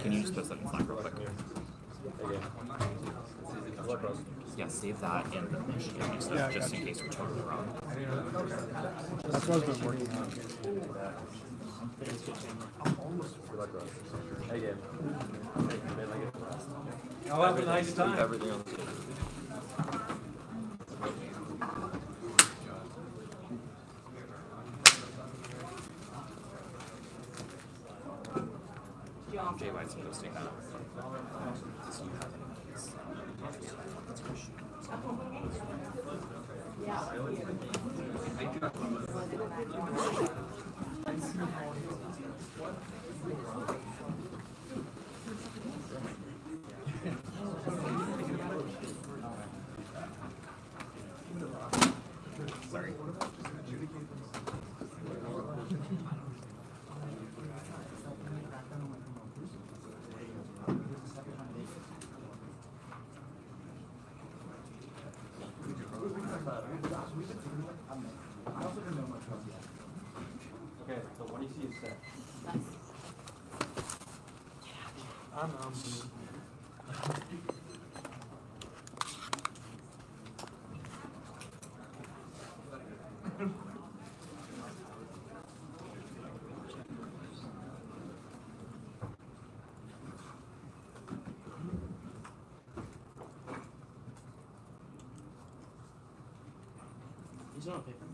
Can you just post that in Slack real quick? Yeah, save that in the Michigan stuff, just in case we're totally wrong. That's what I've been working on. I'll have a nice time. Everything on the table. Jay White's posting that. So you have sorry. Okay, so what do you see is set? He's not picking.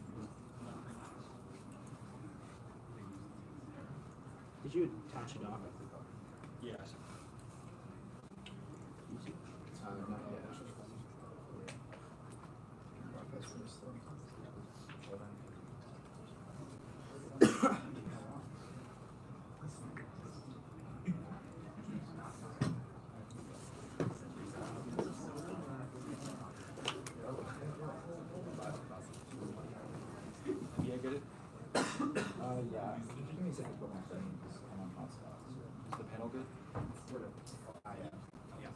Did you attach a doc? Yes. Yeah, get it? Yeah. Give me a second to put my settings on hotspots. Is the panel good? Yeah.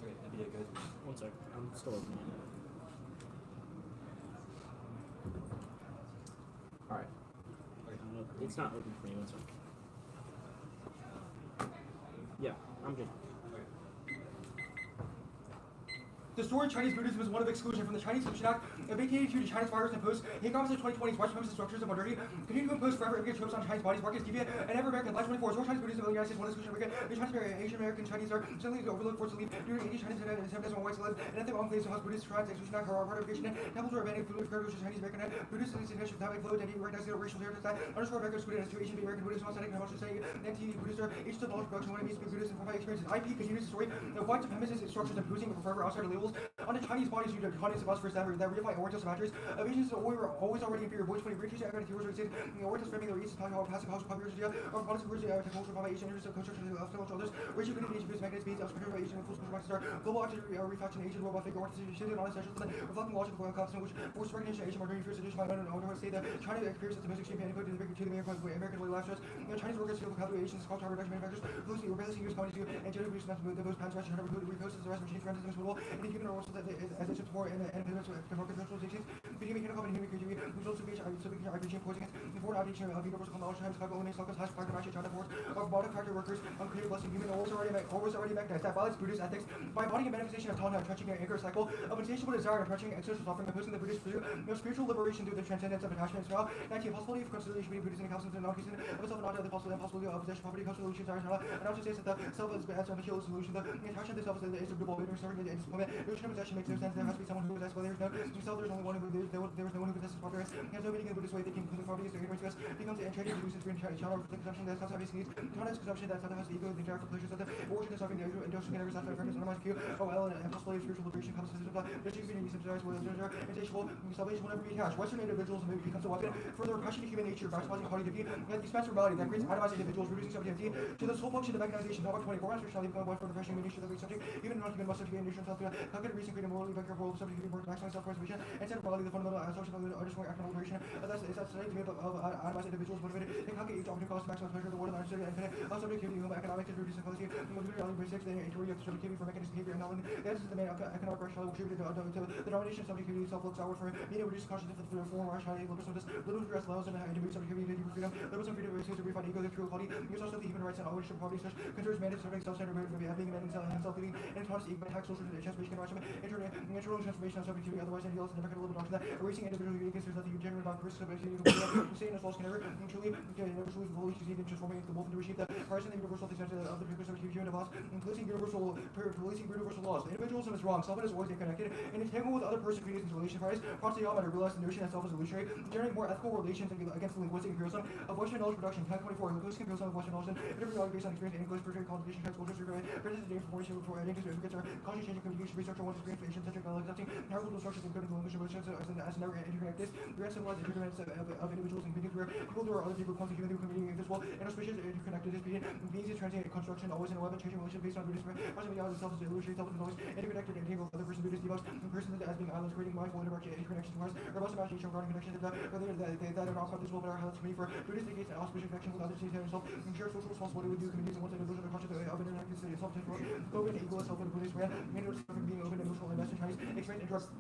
Okay, MBA good. One sec. I'm still opening it. Alright. It's not open for me. One sec. Yeah, I'm good. The story of Chinese Buddhism is one of exclusion from the Chinese Submission Act of 1882 to China's virus imposed. Hate comments of 2020's West premises structures of modernity continue to impose forever immigrant tropes on Chinese bodies, markets, deviant, and ever American. Life 24. So Chinese Buddhism in the United States, one exclusion of the Chinese Asian American Chinese are suddenly overlooked, forced to leave due to Asian Chinese and Seventies on whites live, and ethnic enclaves and house Buddhist shrines, exclusion act, ratification, temples are abandoned, fluid curve, which is Chinese American, Buddhist and Asian Islamic flow, identity, recognizing racial heritage, that underscore records, Buddhist as to Asian American Buddhism, authentic, and also saying, anti Buddhist are each of the knowledge production, what it means to be Buddhist, and for my experiences. IP continues the story of white supremacist structures imposing forever outside of labels on the Chinese bodies due to Chinese of us first that reify oriental savageries of Asians were always already inferior. Boys 20 reaches out of the heroes exist, orientals framing their east, passive house, popular idea, or politics, culture, by Asian interests of culture, of others, racial unity, Asian views, magnet speeds, elsewhere by Asian influence, star, global active reflection, Asian robot figure, shifted on essential to the reflecting logical concept which forced recognition, Asian modernity, fears, edition, by I say that China experiences the music shape and input to the American way lifestyles. Chinese workers feel how Asians, culture, reduction, manufacturers, loosely rebellious use companies and generally produce enough the most pants, Russian, reposts the rest of machines, rentals, and and the human also as it's for and conventionalizations, between mechanical and human creativity, whose also be RPG poisons, important outreach of universal knowledge, times, cargo, and locals, has factor, match, China force, of bottom factor workers, uncreative, blessing, human, always already recognized that violence, Buddhist ethics, by embodying a manifestation of Tana, touching an anchor cycle of insatiable desire, approaching and social suffering, opposing the Buddhist pursuit, spiritual liberation through the transcendence of attachment as well, 19, possibility of conciliation between Buddhism and Catholicism, and non-Christian, of itself not the possibility of possession, property, constellation, and also says that the self is as a material solution, the attachment to self is a double, serving and disappointment, notion of possession makes no sense, there has to be someone who possesses, well, there's only one who there was no one who possesses property, has no meaning in the Buddhist way, thinking including property is ignorant to us, becomes entrenched in uses for child consumption, that's not having needs, China's consumption, that's not has the ego, the desire for pleasures, that the origin of suffering, the induction, and every side of fairness, and otherwise, and possibility of spiritual liberation comes to the achieving being subsidized with insatiable, salvation will never be attached. Western individuals becomes a weapon for the repression of human nature, maximizing quality to be, and dispense morality that creates itemizing individuals, reducing subjectivity to the sole function of mechanization. Number 24, rationality become one for the repression of human nature that we subject, even non-human must be in nature, calculated reason, freedom, morally, be careful, subject to work, maximize self-preservation, and set morality, the fundamental social value, underscore active liberation. That's study to be of itemized individuals motivated. They calculate each opportunity cost to maximize pleasure, the world, and understanding, infinite, subjectivity, human economic, and reduce equality, individuality, basics, the interior of subjectivity for mechanism behavior, and knowledge. The essence of the main economic rationale will contribute to the domination of subjectivity, self-looks outward for media, reduce consciousness of the form, rationality, liberal dress allows and individual subjectivity, deeper freedom, liberalism, freedom, to refine ego, the true equality, use also the human rights and ownership, poverty, such considers mandates serving self-centered, being man himself, leading, and autonomous ego, tax, social transformation, enrichment, internal transformation of subjectivity, otherwise ideals never can live without that. Erasing individual uniqueness, there's nothing genuine about risk of saying as false can never truly fully succeed in transforming the wolf into a sheep. The price and the universal extent of the purpose of human laws, policing universal laws. Individualism is wrong. Self is always interconnected and entangled with other person created into relation price. Prompts the to realize the notion that self is illusory, generating more ethical relations against the linguistic imperialism of Western knowledge production. 24. Linguistic imperialism of Western knowledge and reality based on experience and English spiritual colonization, culture, survey, presence today for identities, culture changing communication, research on one's experience, centric accepting hierarchical structures and coding language as never interconnected. The rest symbolized interdependence of individuals and beings where people who are other people constantly human through community invisible interspecies interconnected beings is transient construction always in a web and changing relation based on Buddhist possibly out of self is illusory, self is always interconnected and entangled with other person Buddhist debugs and persons as being islands creating mindful interaction interconnections to us robust imagination regarding connections that are not quite visible but are highly community for Buddhist negates and auspicious connection with others and self ensure social responsibility with new communities and once they illusion of conscious of interconnected self-centered open and equal self and Buddhist brand manner of being open emotional and message Chinese experience interrupt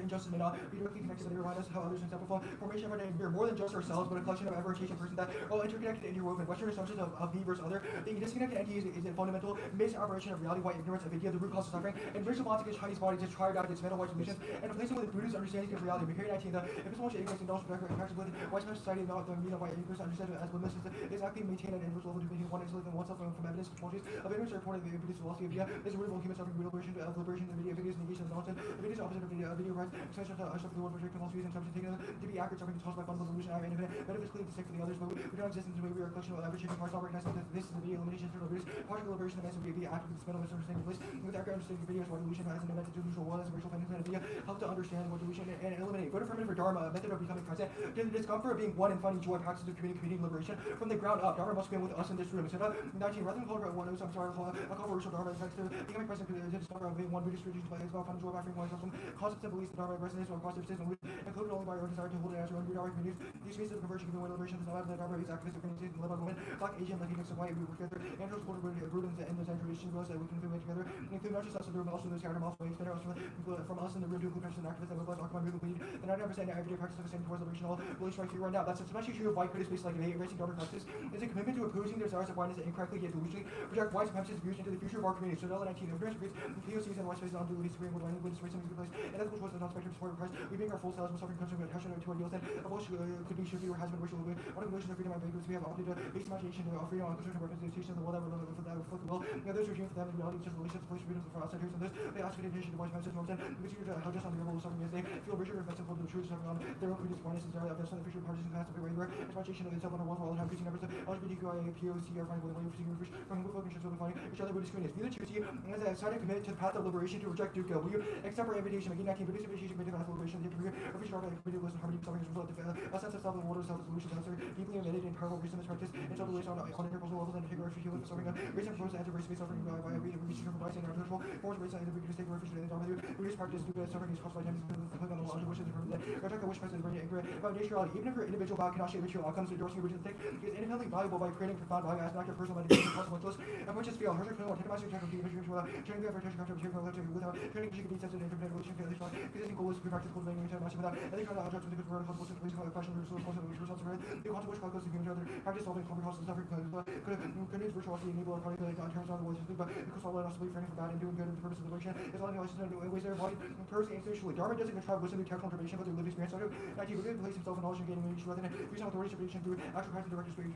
injustice may not be directly connected to remind us how others exemplify formation of an more than just ourselves, but a collection of ever-changing persons that all interconnected and interwoven. Western assumptions of me versus other. The disconnected entity is a fundamental misoperation of reality, white ignorance, of idea, the root cause of suffering, and brings upon its Chinese body to try out its mental white solutions and replace it with Buddhist understanding of reality. Period 19. The epistemology ignorance and knowledge practice with white society, not the meaning of white ignorance, understood as limitless is actually maintained at an inverse level between one isolate and oneself from evidence technologies of ignorance are reported the Buddhist philosophy of idea is root of all human suffering, liberation of the video, videos, negation of nonsense, the videos opposite of video rights, extension of the world project philosophies and subjects taken to be accurate suffering is caused by fundamental illusion. I am infinite, metaphysically distinct from the others, but we don't exist in the way we are a collection of average-shaping parts, not recognizing that this is the video elimination of Buddhist partial liberation of mass be active with this mental misunderstanding place. With accurate understanding of videos, what illusion has an invented to neutral one as a racial findings and idea help to understand what illusion and eliminate. Vote affirmative for Dharma, a method of becoming present to the discomfort of being one and finding joy, practices of community liberation from the ground up. Dharma must begin with us in this room. So 19, rather than call it one, I'm sorry, I'll call for racial Dharma in fact to becoming present to the discover of being one Buddhist tradition is about finding joy by freeing oneself from concepts and beliefs. The Dharma resonates with positive system included only by our desire to hold it as your own Buddha communities. These spaces of conversion can be one liberation of the not the Dharma is activists organizations live on women, black, Asian, Latinx, and white. We work together. Andrews, Puerto Rubens, and the Central traditions realize that we can live together. Include not just us in the room, but also those scattered miles away. Spend our from us in the room to include and activists that mobilize occupy movement lead. The 99% everyday practice of the same towards liberation all really strikes you right now. That's especially true of white Buddhist spaces like embracing Dharma practice is a commitment to opposing the desires of whiteness that incorrectly yet delusionally project white supremacist views into the future of our community. So 19, the appearance creates POCs and white spaces on duty supreme with Buddhist race and place and ethical choices on spectrum support of Christ. We being our full selves, suffering comes from passion to our deals and of what could be, should be, or has been racial movement. One of the notions of freedom and vagueness we have opted to base imagination of freedom on construction representation of the world that we're living for that reflect the will. Those who dream for them in reality, just relations, place freedoms for outsiders, and those they ask for the intention to voice messages, norms, and consider how just on the level of suffering yesterday, feel richer and offensive to the truth, suffering on their own previous oneness, and of the future partisan past of the way where exploitation of itself on our world while having numbers of LGBTQIA, POC, are finding the way of seeking refuge from whom focus will be finding each other Buddhist communities. View the Chusi as a side committed to the path of liberation to reject Dukkha. Will you accept our invitation, making 19 Buddhist invitation committed to the path of liberation, the career, or future of a committed list of harmony, suffering as a result of a sense of self and order, self-solution, deeply embedded in parallel reason practice, and self-relation on interpersonal levels, and take refuge healing, suffering, race and proposed anti-race-based suffering by reaching from bias and artificial forms of race and individuals take refuge in the Dharma. Buddhist practice, Dukkha, suffering is caused by time on the law, wishes and permanent. Reject the wish present and ignorant about naturality. Even if your individual body cannot shape material outcomes, endorsing your original thing is independently valuable by creating profound value as an act of personal meditation, consequenceless, and which is failed. Hershey Clinical, take a master technical deviation without training the effort, control, without training, you can be sensitive and interpreted relation, failure, existing goals, practice, cultivating, without any kind of objects with the good word, consequences, question, results, the consequence, calculus, and other practice solving, complex causes, suffering, could use virtuosity, enable, according to terms on the voices, but because all that also believe for bad and doing good in the purpose of liberation is allowing the license in ways that are embodied personally and spiritually. Dharma doesn't contrive wisdom through technical information, but through lived experience. So, he would place himself in knowledge and gaining each rather than using authority supervision through actual practice and direct experience.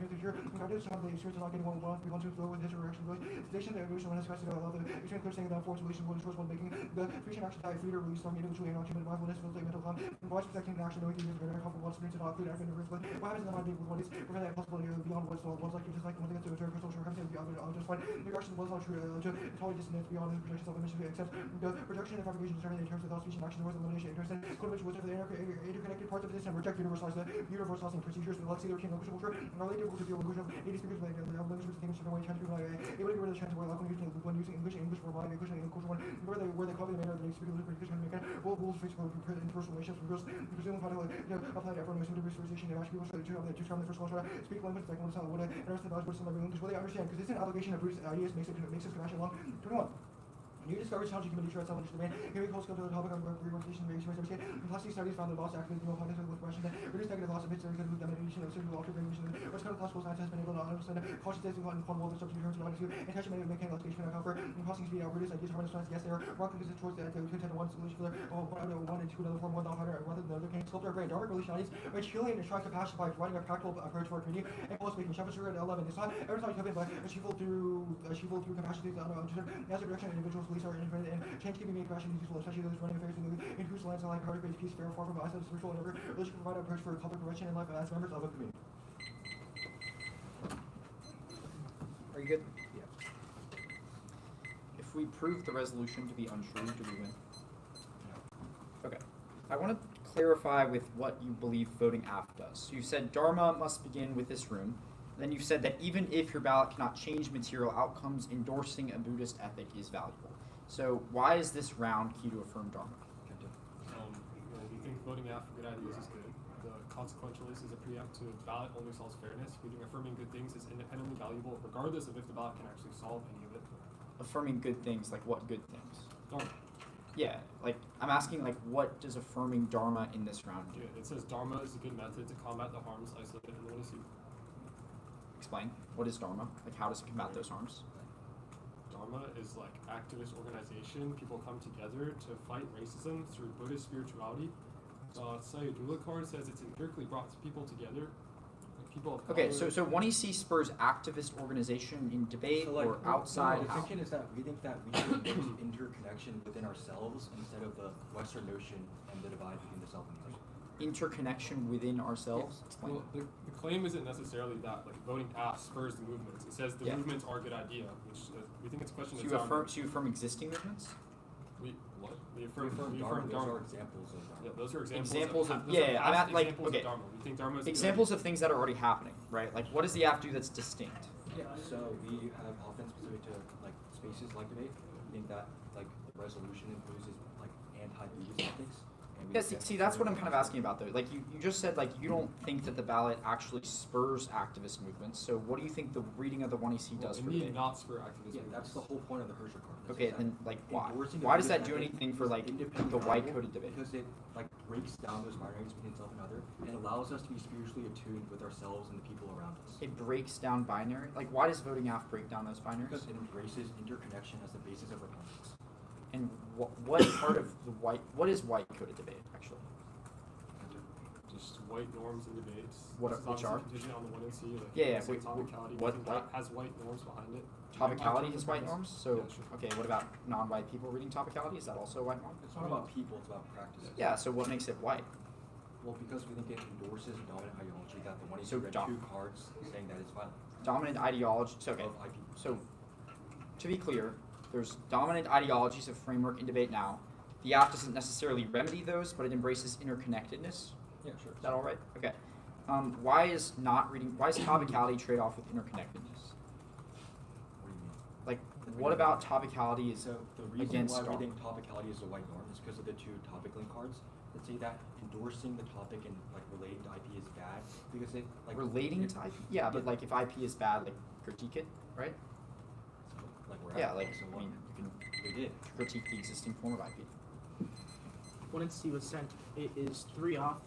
God does some of the experience of not getting one to be one to flow with his reaction. Station the emotion when it's questioned about the experience clear saying that force relation one towards one making the fusion action type free to release from individual visually and action, mindfulness, physically, mental calm, and voice protecting and action, knowing things are very comfortable experience and not include active nervous. What happens in the mind being with one is prevent that possibility of beyond what's like you dislike one thing to a personal shortcomings beyond just fine. The reaction was not true to totally dissonance beyond the projections of emission except the projection and fabrication determined in terms of thought, speech, and action, towards elimination, interest, and combination with the interconnected parts of the system, reject universalizing procedures, the legacy of king, local culture, and related to the inclusion of native speakers, like language with things different way, trying to be able to get rid of the chance where local using when using English for mind, English and culture one, where they copy the manner of the native speaker, communication, make rules face for interpersonal relationships, presume apply to everyone, assume restoration, and ask people to term the first culture, speak language like one sound, what understand knowledge, what's in the English, what they understand, because this is an application of Bruce's ideas makes us compassion along. 21. New discoveries challenging human nature at self-interest domain. Here we skill to the topic of reorientation, complexity studies found that lost activism, cognitive with questions, reduce negative loss of hits, because of domination of social altered variation, which kind of classical science has been able to understand cautious days and vulnerable the subject terms of to intention mechanical education and comfort, and causing speed out, reduce ideas, harness science, yes, they are wrong because it's towards the to intend one solution for one and two another form, one not harder, rather than the other can sculptor brain. Darwin relation ideas, which healing and trying compassion by providing a practical approach for our community, and close speaking. Chapter 11. It's not every time you come in, but achievable through compassion to the as a direction individuals release our independent and change can be made passion useful, especially those running affairs in whose lands are like hard to peace, fair, far from us, spiritual, whatever. Religion can provide an approach for conflict prevention in life as members of a community. Are you good? Yeah. If we prove the resolution to be untrue, do we win? No. Okay. I want to clarify with what you believe voting aft does. So you said Dharma must begin with this room. Then you said that even if your ballot cannot change material outcomes, endorsing a Buddhist ethic is valuable. So why is this round key to affirm Dharma? We think voting out for good ideas is good. The consequential list is a preamp to ballot only solves fairness. We think affirming good things is independently valuable, regardless of if the ballot can actually solve any of it. Affirming good things, like what good things? Dharma. Yeah, like I'm asking, like what does affirming Dharma in this round do? Yeah, it says Dharma is a good method to combat the harms isolated in the Odyssey. Explain. What is Dharma? Like how does it combat those harms? Dharma is like activist organization. People come together to fight racism through Buddhist spirituality. Sayadula card says it's empirically brought people together. Like people of Okay, color. so 1EC spurs activist organization in debate So, like, or outside. the thinking is that we think that we should make interconnection within ourselves instead of the Western notion and the divide between the self and the other. Interconnection within ourselves. Explain. Well, the claim isn't necessarily that like voting aft spurs the movements. It says the Yeah. movements are a good idea, which we think it's a question So of you Dharma. affirm existing movements? We We affirm Dharma. Those are examples of Dharma. Yeah, those are Examples of- those yeah, are I'm past at, like, examples okay. of Dharma. We think Dharma is a good Examples idea. of things that are already happening, right? Like what does the app do that's distinct? So we have often specific to like spaces like debate. We think that like the resolution imposes like anti-Buddhist ethics. And we Yeah, think see, that's what I'm kind of asking about though. Like you just said like you don't think that the ballot actually spurs activist movements. So what do you think the reading of the 1EC does It for need debate? not spur activism. Yeah, that's the whole point of the Herscher card. This Okay, is that then like why? endorsing the Why does Buddhist that do ethic anything for is like independently the white valuable coded debate? Because it like breaks down those binaries between self and other and allows us to be spiritually attuned with ourselves and the people around us. It breaks down binary. Like why does voting aft break down those binaries? Because it embraces interconnection as the basis of our politics. And what part of the what is white coded debate actually? Just white norms in debates. What This is which obviously are? contingent on the 1NC. Like, Yeah, it's like wait, topicality. what- we think what? that has white norms behind it. Topicality has white norms. So Yeah, sure. okay, what about non-white people reading topicality? Is that also a white norm? It's not about people, it's about practices. Yeah. So what makes it white? Well, because we think it endorses dominant ideology that the one So read two cards saying that it's violent. Dominant ideology. So okay. Of IP. So to be clear, there's dominant ideologies of framework in debate now. The app doesn't necessarily remedy those, but it embraces interconnectedness. Yeah, sure. Is that all right? Okay. Why is topicality trade off with interconnectedness? What do you mean? Like, what about topicality is So the reason against why we Dharma? think topicality is a white norm is because of the two topic link cards that say that endorsing the topic and like relating to IP is bad because it like Relating it- to IP? Yeah, but like if IP is bad, like critique it, right? so, like we're Yeah, at, like so I mean, you can we did. critique the existing form of IP. When NC was sent, it is 3 off.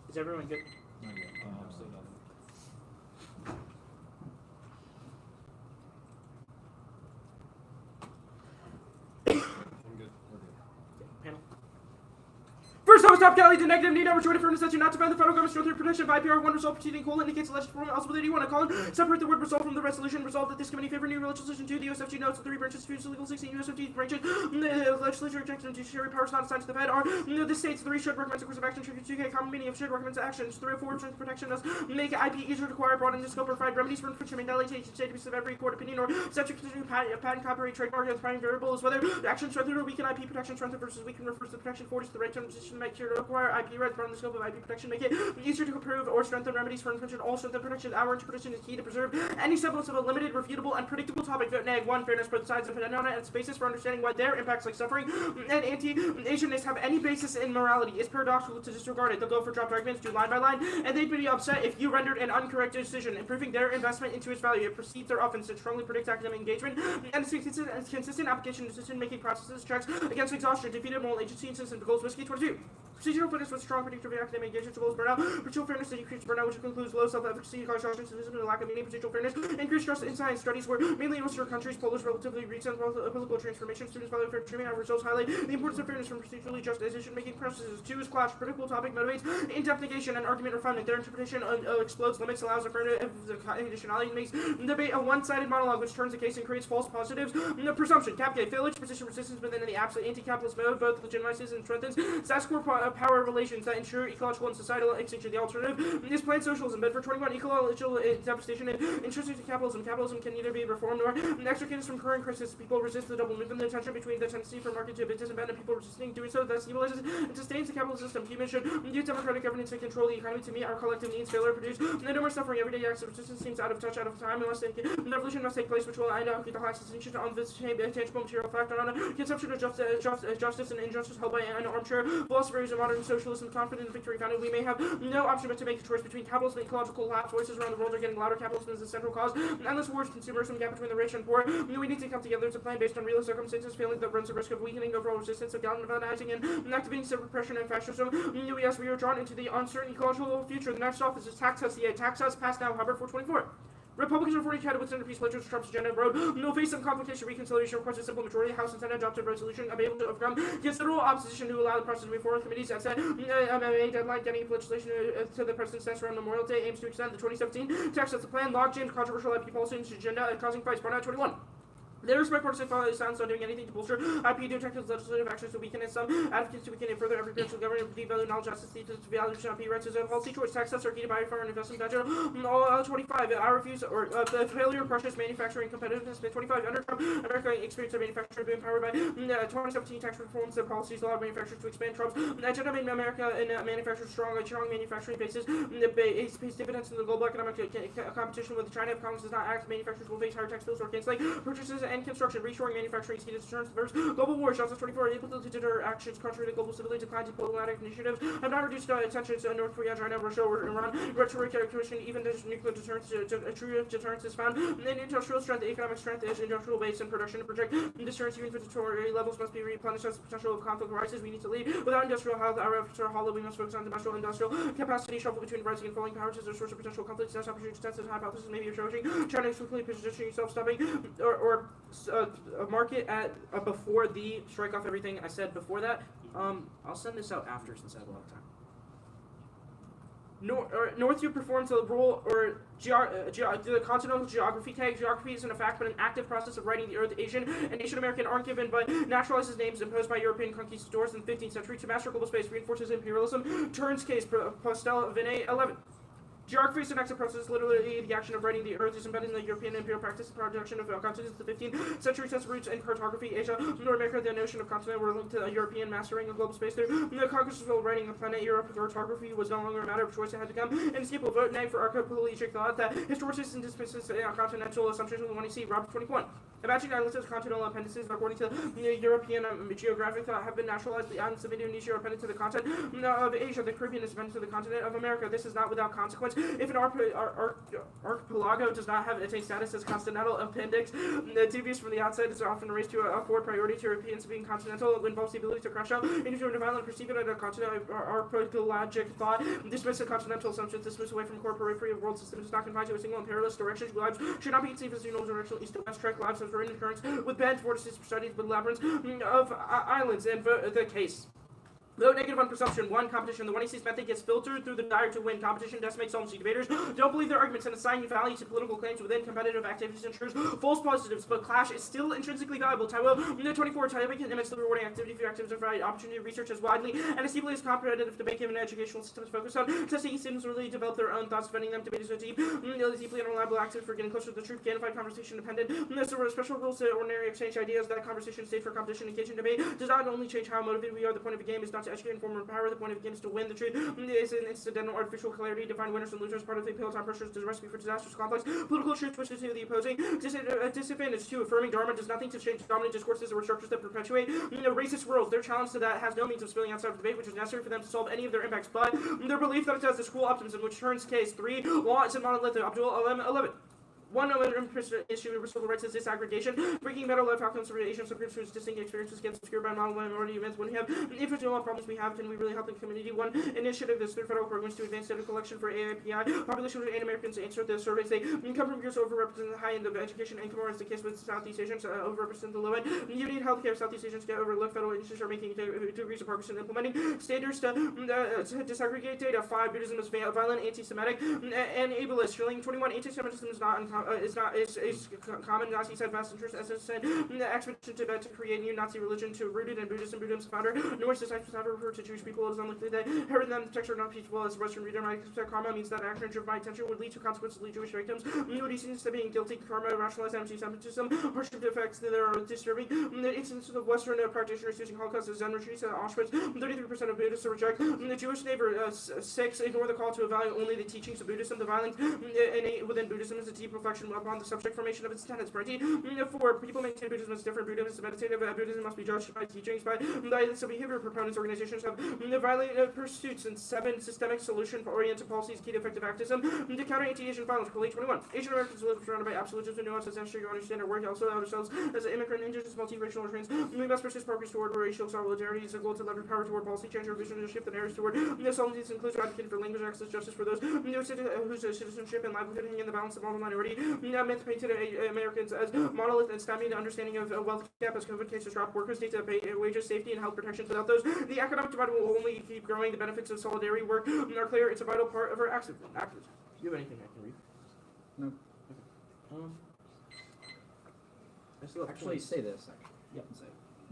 Is everyone good? I'm still done. Post-op Cali, the negative need number 20 for necessity not to find the federal government's military protection of IPR 1 result proceeding indicates alleged performance. Also with 81, separate the word result from the resolution. Resolved that this committee favor new legislation 2. The USFG notes the 3 branches of legal 16 USFG branches. The legislature rejects and judiciary powers not assigned to the Fed are the states 3 should recommend a course of action. 2K common meaning of should recommend actions. 3 or 4 terms of protection does make IP easier to acquire, broaden the scope, or provide remedies for infringement. Delegation state to be every court opinion or subject to patent, copyright, trademark, and primary variable is whether the action strengthen or weaken IP protection. Strengthen versus weaken refers to the protection force the right term position to make sure to acquire IP rights, broaden the scope of IP protection, make it easier to approve or strengthen remedies for infringement. All strengthen protection. Our interpretation is key to preserve any semblance of a limited, refutable, and predictable topic. Vote neg 1. Fairness. Both sides of it and its basis for understanding why their impacts like suffering and anti-Asianness have any basis in morality. It's paradoxical to disregard it. They'll go for dropped arguments, do line by line, and they'd be upset if you rendered an incorrect decision. Improving their investment into its value. It precedes their offense. It strongly predicts academic engagement and its consistent application of decision-making processes. Checks against exhaustion. Defeated moral agency and system. Goals whiskey 22. Procedural fitness with strong predictor of academic engagement to goals burnout. Procedural fairness that decreases burnout, which includes low self-efficacy, exhaustion, cynicism, and lack of meaning. Procedural fairness increased trust in science studies where mainly in Western countries, pollers relatively recent political transformation. Students value fair treatment. Our results highlight the importance of fairness from procedurally just decision-making processes. 2 is clash. Predictable topic motivates in-depth negation and argument refinement. Their interpretation explodes limits, allows affirmative conditionality, makes debate a one-sided monologue, which turns the case and creates false positives. Presumption. Capgate. Failure to position resistance within the absolute anti-capitalist mode both legitimizes and strengthens status quo power relations that ensure ecological and societal extinction. The alternative is planned socialism, but for 21, ecological devastation and intrinsic to capitalism. Capitalism can neither be reformed nor extricated from current crisis. People resist the double movement, the tension between the tendency for market to disabandon people resisting doing so, thus equalizes and sustains the capitalist system. Humans should use democratic governance to control the economy to meet our collective needs. Failure produce no more suffering. Everyday acts of resistance seems out of touch, out of time. Unless the revolution must take place, which will end up with the highest distinction on this tangible material fact on a conception of justice and injustice held by an armchair philosophers of modern socialism confident in victory founded. We may have no option but to make a choice between capitalism and ecological collapse. Voices around the world are getting louder. Capitalism is the central cause. Endless wars, consumerism, gap between the rich and poor. We need to come together to plan based on real circumstances. Failing that runs the risk of weakening overall resistance, of galvanizing and activating repression and fascism. Yes, we are drawn into the uncertain ecological future. The next office is tax cuts. The tax cuts passed now. Hubbard 424. Republicans are forty headed with centerpiece legislatures Trump's agenda road. No face some complication. Reconciliation requires a simple majority. House and Senate adopted a resolution. I'm able to overcome considerable opposition to allow the process to move forward. Committees that said MMA deadline getting legislation to the president's desk around Memorial Day aims to extend the 2017 tax cuts. The plan locked in controversial IP policy agenda causing fights. Burnout 21. They respect partisan sounds on doing anything to bolster IP detectives legislative actions to weaken it. Some advocates to weaken it further. Every branch of government devalue knowledge, justice, the value of IP rights is a policy choice. Tax cuts are key to buy foreign investment budget. 25. Our refuse or the failure of crushes manufacturing competitiveness. 25. Under Trump, America experienced a manufacturing boom powered by 2017 tax reforms. The policies allowed manufacturers to expand. Trump's agenda made America and manufacturers strong manufacturing bases. Pays dividends in the global economic competition with China. If Congress does not act, manufacturers will face higher tax bills or canceling purchases and construction, reshoring manufacturing, key to deterrence versus global war. Shots of 24 able to deter actions contrary to global stability. Decline diplomatic initiatives have not reduced tensions in North Korea, China, Russia, or Iran. Rhetoric characterization, even nuclear deterrence, true deterrence is found in industrial strength. Economic strength is industrial base and production to project deterrence. Even inventory levels must be replenished as the potential of conflict arises. We need to lead without industrial health. Our efforts are hollow. We must focus on industrial capacity. Shuffle between rising and falling powers is a source of potential conflict. That's opportunity to test the hypothesis. Maybe approaching China quickly positioning yourself, stopping or a market at before the strike off everything I said before that. I'll send this out after since I have a lot of time. Northview performs the role or the continental geography tag. Geography isn't a fact, but an active process of writing the Earth. Asian and Asian American aren't given, but naturalizes names imposed by European conquistadors in the 15th century to master global space, reinforces imperialism. Turns case Postel Vinay 11. Geography is an active process, literally the action of writing the Earth is embedded in the European imperial practice. The production of continents in the 15th century sets roots in cartography. Asia, North America, the notion of continent were linked to the European mastering of global space. Through the conquest of writing the planet Europe, cartography was no longer a matter of choice. It had to become an inescapable vote. Nay, for archipelagic thought that historicists and dismisses continental assumptions we want to see. Robert 21. Imagining islands as continental appendices, according to European geographic thought, have been naturalized. The islands of Indonesia are appended to the continent of Asia. The Caribbean is appended to the continent of America. This is not without consequence. If an archipelago does not have its status as continental appendix, dubious from the outside is often raised to a forward priority to Europeans being continental. It involves the ability to crash out into a violent perceive it as a continent. Archipelagic thought dismiss the continental assumptions, dismiss away from core periphery of world system. Is not confined to a single imperialist direction. Lives should not be conceived as unidirectional east to west track. Lives as in occurrence with beds, vortices, studies, with labyrinths of islands, and the case. Though negative on presumption, 1, competition. The 1AC method gets filtered through the desire to win. Competition decimates solvency. Debaters don't believe their arguments and assigning value to political claims within competitive activities ensures false positives, but clash is still intrinsically valuable. Taiwo, 24, Taiwo can immensely rewarding activity for activities of variety, opportunity to research as widely and as deeply as competitive debate given educational systems focused on testing students really develop their own thoughts, defending them. Debate is so deep, deeply unreliable active for getting closer to the truth, gamified conversation dependent. So we're special rules to ordinary exchange ideas. That conversation stage for competition, engaging debate does not only change how motivated we are. The point of a game is not to educate, inform, or empower. The point of the game is to win. The truth is an incidental artificial clarity. Define winners and losers. Part of the Peloton pressures is a recipe for disastrous complex political truth twisted to the opposing. Disadvantage to affirming Dharma does nothing to change dominant discourses or structures that perpetuate racist worlds. Their challenge to that has no means of spilling outside of debate, which is necessary for them to solve any of their impacts. But their belief that it does is cruel optimism, which turns case 3 law is a monolithic. Abdul 11. One issue in civil rights is disaggregation, breaking better life outcomes for Asian subgroups whose distinct experiences get obscured by model minority events. When we have individual problems we have, can we really help the community? One initiative is through federal programs to advance data collection for AIPI. Population of Asian Americans answer the surveys. They come from groups overrepresented the high end of education income, or as the case with Southeast Asians, overrepresented the low end. You need healthcare. Southeast Asians get overlooked. Federal agencies are making degrees of progress in implementing standards to disaggregate data. 5, Buddhism is violent, anti-Semitic, and ableist. Feeling 21, anti-Semitism is common. Nazi said vast interest as an expedition to Tibet to create new Nazi religion to rooted in Buddhism. Buddhism's founder, Norse disciples have referred to Jewish people as unlikely that heard them the text are not peaceful as Western reader might expect. Karma means that action driven by intention would lead to consequences lead Jewish victims. Nudity seems to being guilty. Karma rationalized anti-Semitism. Hardship effects that are disturbing. The instances of Western practitioners using Holocaust as Zen retreats at Auschwitz. 33% of Buddhists reject the Jewish neighbor. 6, ignore the call to evaluate only the teachings of Buddhism. The violence innate within Buddhism is a deep reflection upon the subject formation of its tenets. 4, people maintain Buddhism is different. Buddhism is meditative. Buddhism must be judged by teachings by the behavior proponents. Organizations have violent pursuits. And 7, systemic solution-oriented policies key to effective activism to counter anti-Asian violence. Collate 21. Asian Americans live surrounded by absolutism and nuance as necessary to understand our work. Also ourselves as immigrant, indigenous, multiracial, or trans. We must persist progress toward racial solidarity. It's a goal to leverage power toward policy change, revision, and shift the narratives toward solvency. Includes advocating for language access, justice for those whose citizenship and livelihood hang in the balance of model minority. Myth painted Americans as monolith and stymied understanding of wealth gap as COVID cases drop. Workers need to pay wages, safety, and health protections. Without those, the economic divide will only keep growing. The benefits of solidarity work are clear. It's a vital part of our activism. Do you have anything I can read? No. Actually, say this. Yeah. Say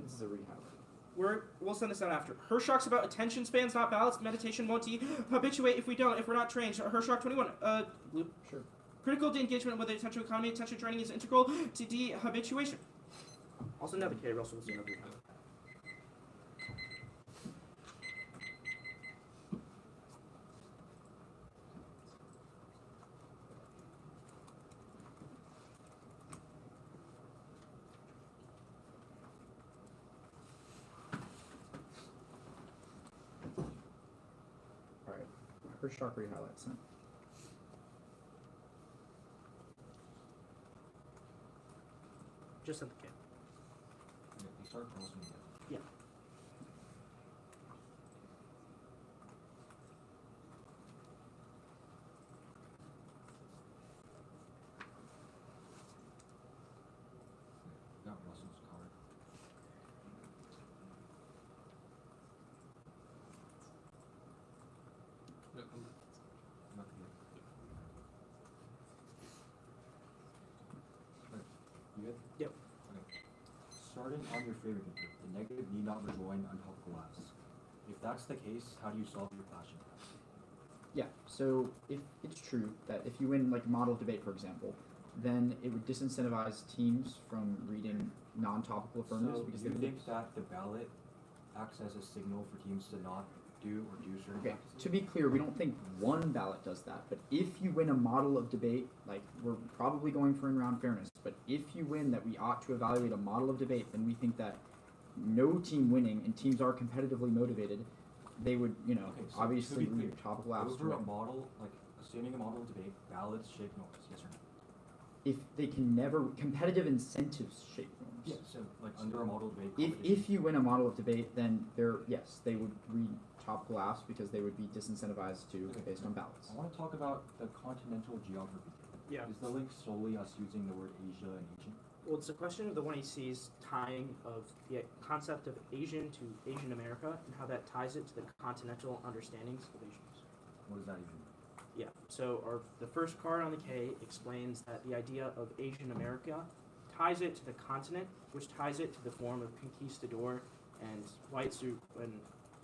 this is a rehighlight. We'll send this out after. Hirschtalks about attention spans not balanced. Meditation won't habituate if we're not trained. Hirschtalk 21. Blue. Sure. Critical to engagement with the attention economy. Attention training is integral to de-habituation. Also, another K. Russell will see another time. Alright. Hirschtalk rehighlights then. Just sent the K. You start crossing again. Yeah. Got Russell's card. Not good. Right. You good? Yep. Okay. Starting on your favorite paper, the negative need not rejoin unhelpful laughs. If that's the case, how do you solve your clashing paths? Yeah, so if it's true that if you win like a model debate, for example, then it would disincentivize teams from reading non-topical affirmatives So because you they would think that the ballot acts as a signal for teams to not do or do certain Okay, practices? to be clear, we don't think one ballot does that, but if you win a model of debate, like we're probably going for in-round fairness, but if you win that we ought to evaluate a model of debate, then we think that no team winning and teams are competitively motivated, they would, Okay, so obviously to be clear, read topical laughs. over a model, like assuming a model of debate, ballots shape norms, yes or no? If they can never, competitive incentives shape norms. Yeah, so like under a model debate If competition. you win a model of debate, then yes, they would read topical laughs because they would be disincentivized to Okay, based on ballots. I want to talk about the continental geography. Yeah. Is the link solely us using the word Asia and Asian? Well, it's a question of the 1AC's tying of the concept of Asian to Asian America and how that ties it to the continental understandings of Asians. What does that even mean? Yeah, so the first card on the K explains that the idea of Asian America ties it to the continent, which ties it to the form of conquistador and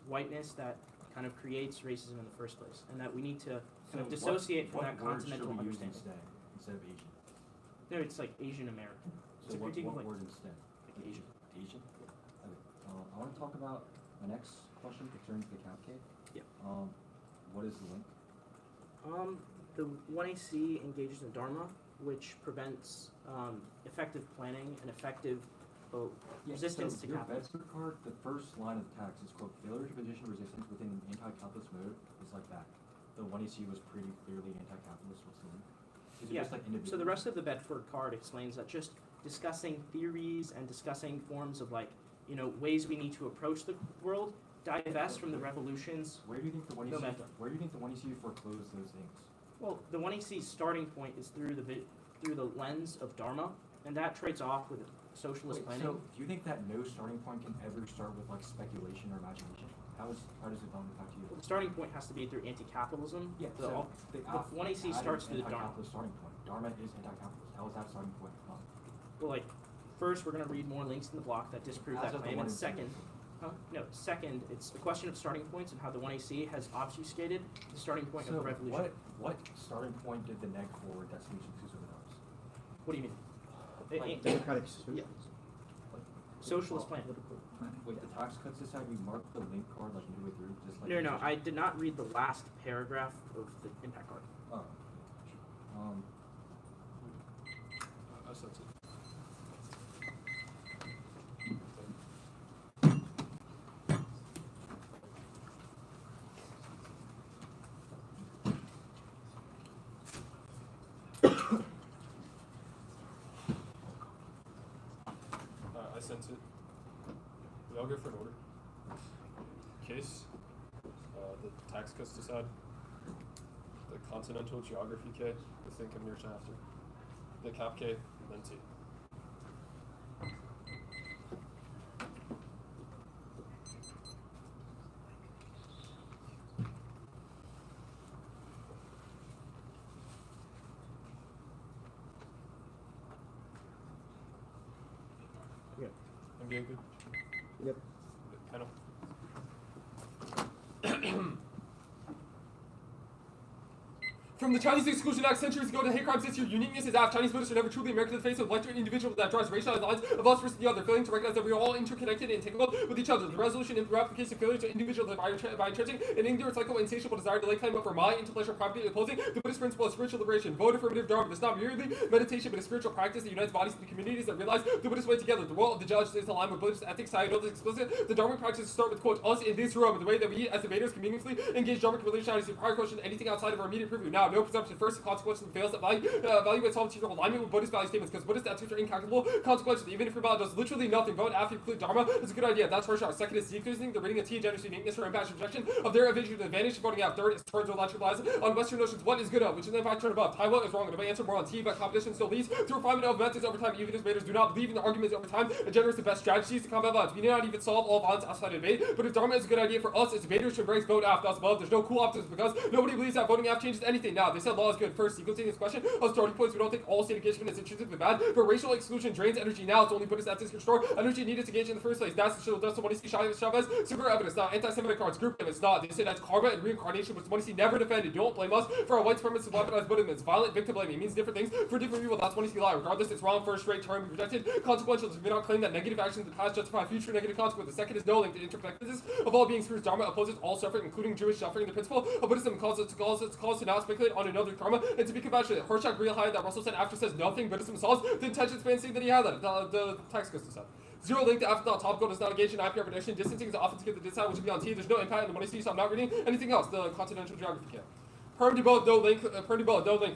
whiteness that kind of creates racism in the first place, and that we need to kind of dissociate from that continental What word should we use understanding. instead of Asian? No, it's like Asian American. It's So a what critique of like word instead? Asian. Asian? Okay. I want to talk about my next question concerning the cap K. Yeah. What is the link? The 1AC engages in Dharma, which prevents effective planning and effective resistance so to your capitalism. Bedford card, the first line of the text is, quote, failure to position resistance within an anti-capitalist mode is like that. The 1AC was pretty clearly anti-capitalist. What's the link? Is it Yeah, just like individual? so the rest of the Bedford card explains that just discussing theories and discussing forms of like, ways we need to approach the world divest from the revolutions. Where do you think the 1AC, momentum. where do you think the 1AC foreclosed those things? Well, the 1AC's starting point is through the lens of Dharma, and that trades off with socialist Wait, planning. so do you think that no starting point can ever start with like speculation or imagination? How does it come back to you? Well, the starting point has to be through anti-capitalism. Yeah, The- so the 1AC starts through the Dharma. anti-capitalist starting point. Dharma is anti-capitalist. How is that starting point? Well, like, first we're going to read more links in the block that disprove As that of the claim, one and and second, second, it's a question of starting points and how the 1AC has obfuscated the starting point So of the revolution. what starting point did the neg forward that switched to Arabs? What do you mean? Like, Democratic yeah. Socialist plan. Wait, the tax cuts decide we mark the link card like midway through, just like. No, I did not read the last paragraph of the impact card. Oh. I sense it. I sense it. We all go for an order. Case, the tax cuts decide. The continental geography K, the thing coming years after. The cap K, and then T. Yeah. MBA good? Yep. Panel. From the Chinese Exclusion Act centuries ago to hate crimes this year, uniqueness is apt. Chinese Buddhists are never truly American in the face of electric individual that draws racialized lines of us versus the other, failing to recognize that we are all interconnected and integral with each other. The resolution in application failure to individuals by entrenching an ignorant cycle of insatiable desire to lay claim up for my intellectual property, opposing the Buddhist principle of spiritual liberation. Vote affirmative Dharma. This is not merely meditation, but a spiritual practice that unites bodies and communities that realize the Buddhist way together. The role of the judge is to align with Buddhist ethics, ideals explicit. The Dharmic practices start with, quote, us in this room, and the way that we, as the Vedas, can meaningfully engage Dharmic relationality prior question to anything outside of our immediate purview. Now, no presumption. First, consequences and fails that value itself to alignment with Buddhist value statements, because Buddhist ethics are incalculable consequences. Even if your body does literally nothing, vote after you complete Dharma is a good idea. That's first shot. Second is decreasing the rating of T gender uniqueness for impact rejection of their evasion advantage to voting out. Third is turns to electrolyze on Western notions. What is good of, which is in fact turn above. Taiwan is wrong, and if I answer more on T, but competition still leads to refinement of methods over time. Even as debaters do not believe in the arguments over time and generates the best strategies to combat violence. We need not even solve all violence outside of debate, but if Dharma is a good idea for us as debaters to embrace vote after us above, there's no cool optimism because nobody believes that voting after changes anything. Now, they said law is good. First, sequencing this question of starting points, we don't think all state engagement is intrinsically bad, but racial exclusion drains energy. Now it's only Buddhist ethics can restore energy needed to engage in the first place. That's the show. That's the money see Chavez super evidence. Now anti-Semitic cards, group them. It's not. They say that's karma and reincarnation, which the money see never defended. Don't blame us for our white supremacists to weaponize Buddhism. It's violent victim blaming. It means different things for different people. That's money see lie. Regardless, it's wrong. First, straight term, rejected. Consequential. We do not claim that negative actions in the past justify future negative consequences. The second is no link to interconnectedness of all beings. First, Dharma opposes all suffering, including Jewish suffering. The principle of Buddhism calls to not speculate on another karma and to be compassionate. Horshack realized that Russell said after says nothing. Buddhism solves the intention span saying that he had that. The text goes to stuff. Zero link to afterthought. Topical does not engage in IPR prediction. Distancing is often to get the decide which will be on T. There's no impact on the money C, so I'm not reading anything else. The continental geography camp. Perm to both no link.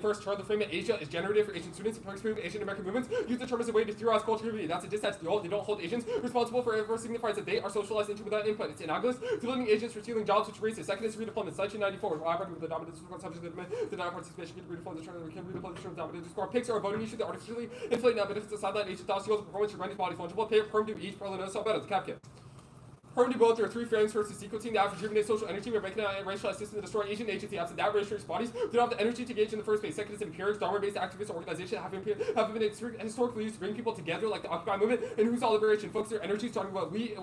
First term, the frame in Asia is generated for Asian students. Perks prove Asian American movements use the term as a way to theorize culture unity. That's a dissent. They don't hold Asians responsible for signifies that they are socialized into without input. It's analogous to blaming Asians for stealing jobs, which racist. Second is redeployment. Section 94. Why with the dominant subject of the non-participation can redeploy the term. We can redeploy the term dominant discord. Pics are a voting issue that artificially inflate now benefits the sideline Asian thoughts, skills, performance, your rendered body fungible. Pay perm to each parallel knows how better. The cap kit. Perm to both, there are three frames. First is sequencing the average rejuvenate social energy. We're making a racialized system to destroy Asian agency. Absent that, racialized bodies do not have the energy to engage in the first place. Second is empirics. Dharma-based activist organization have been historically used to bring people together, like the Occupy movement and whose all liberation. Focus their energy starting what we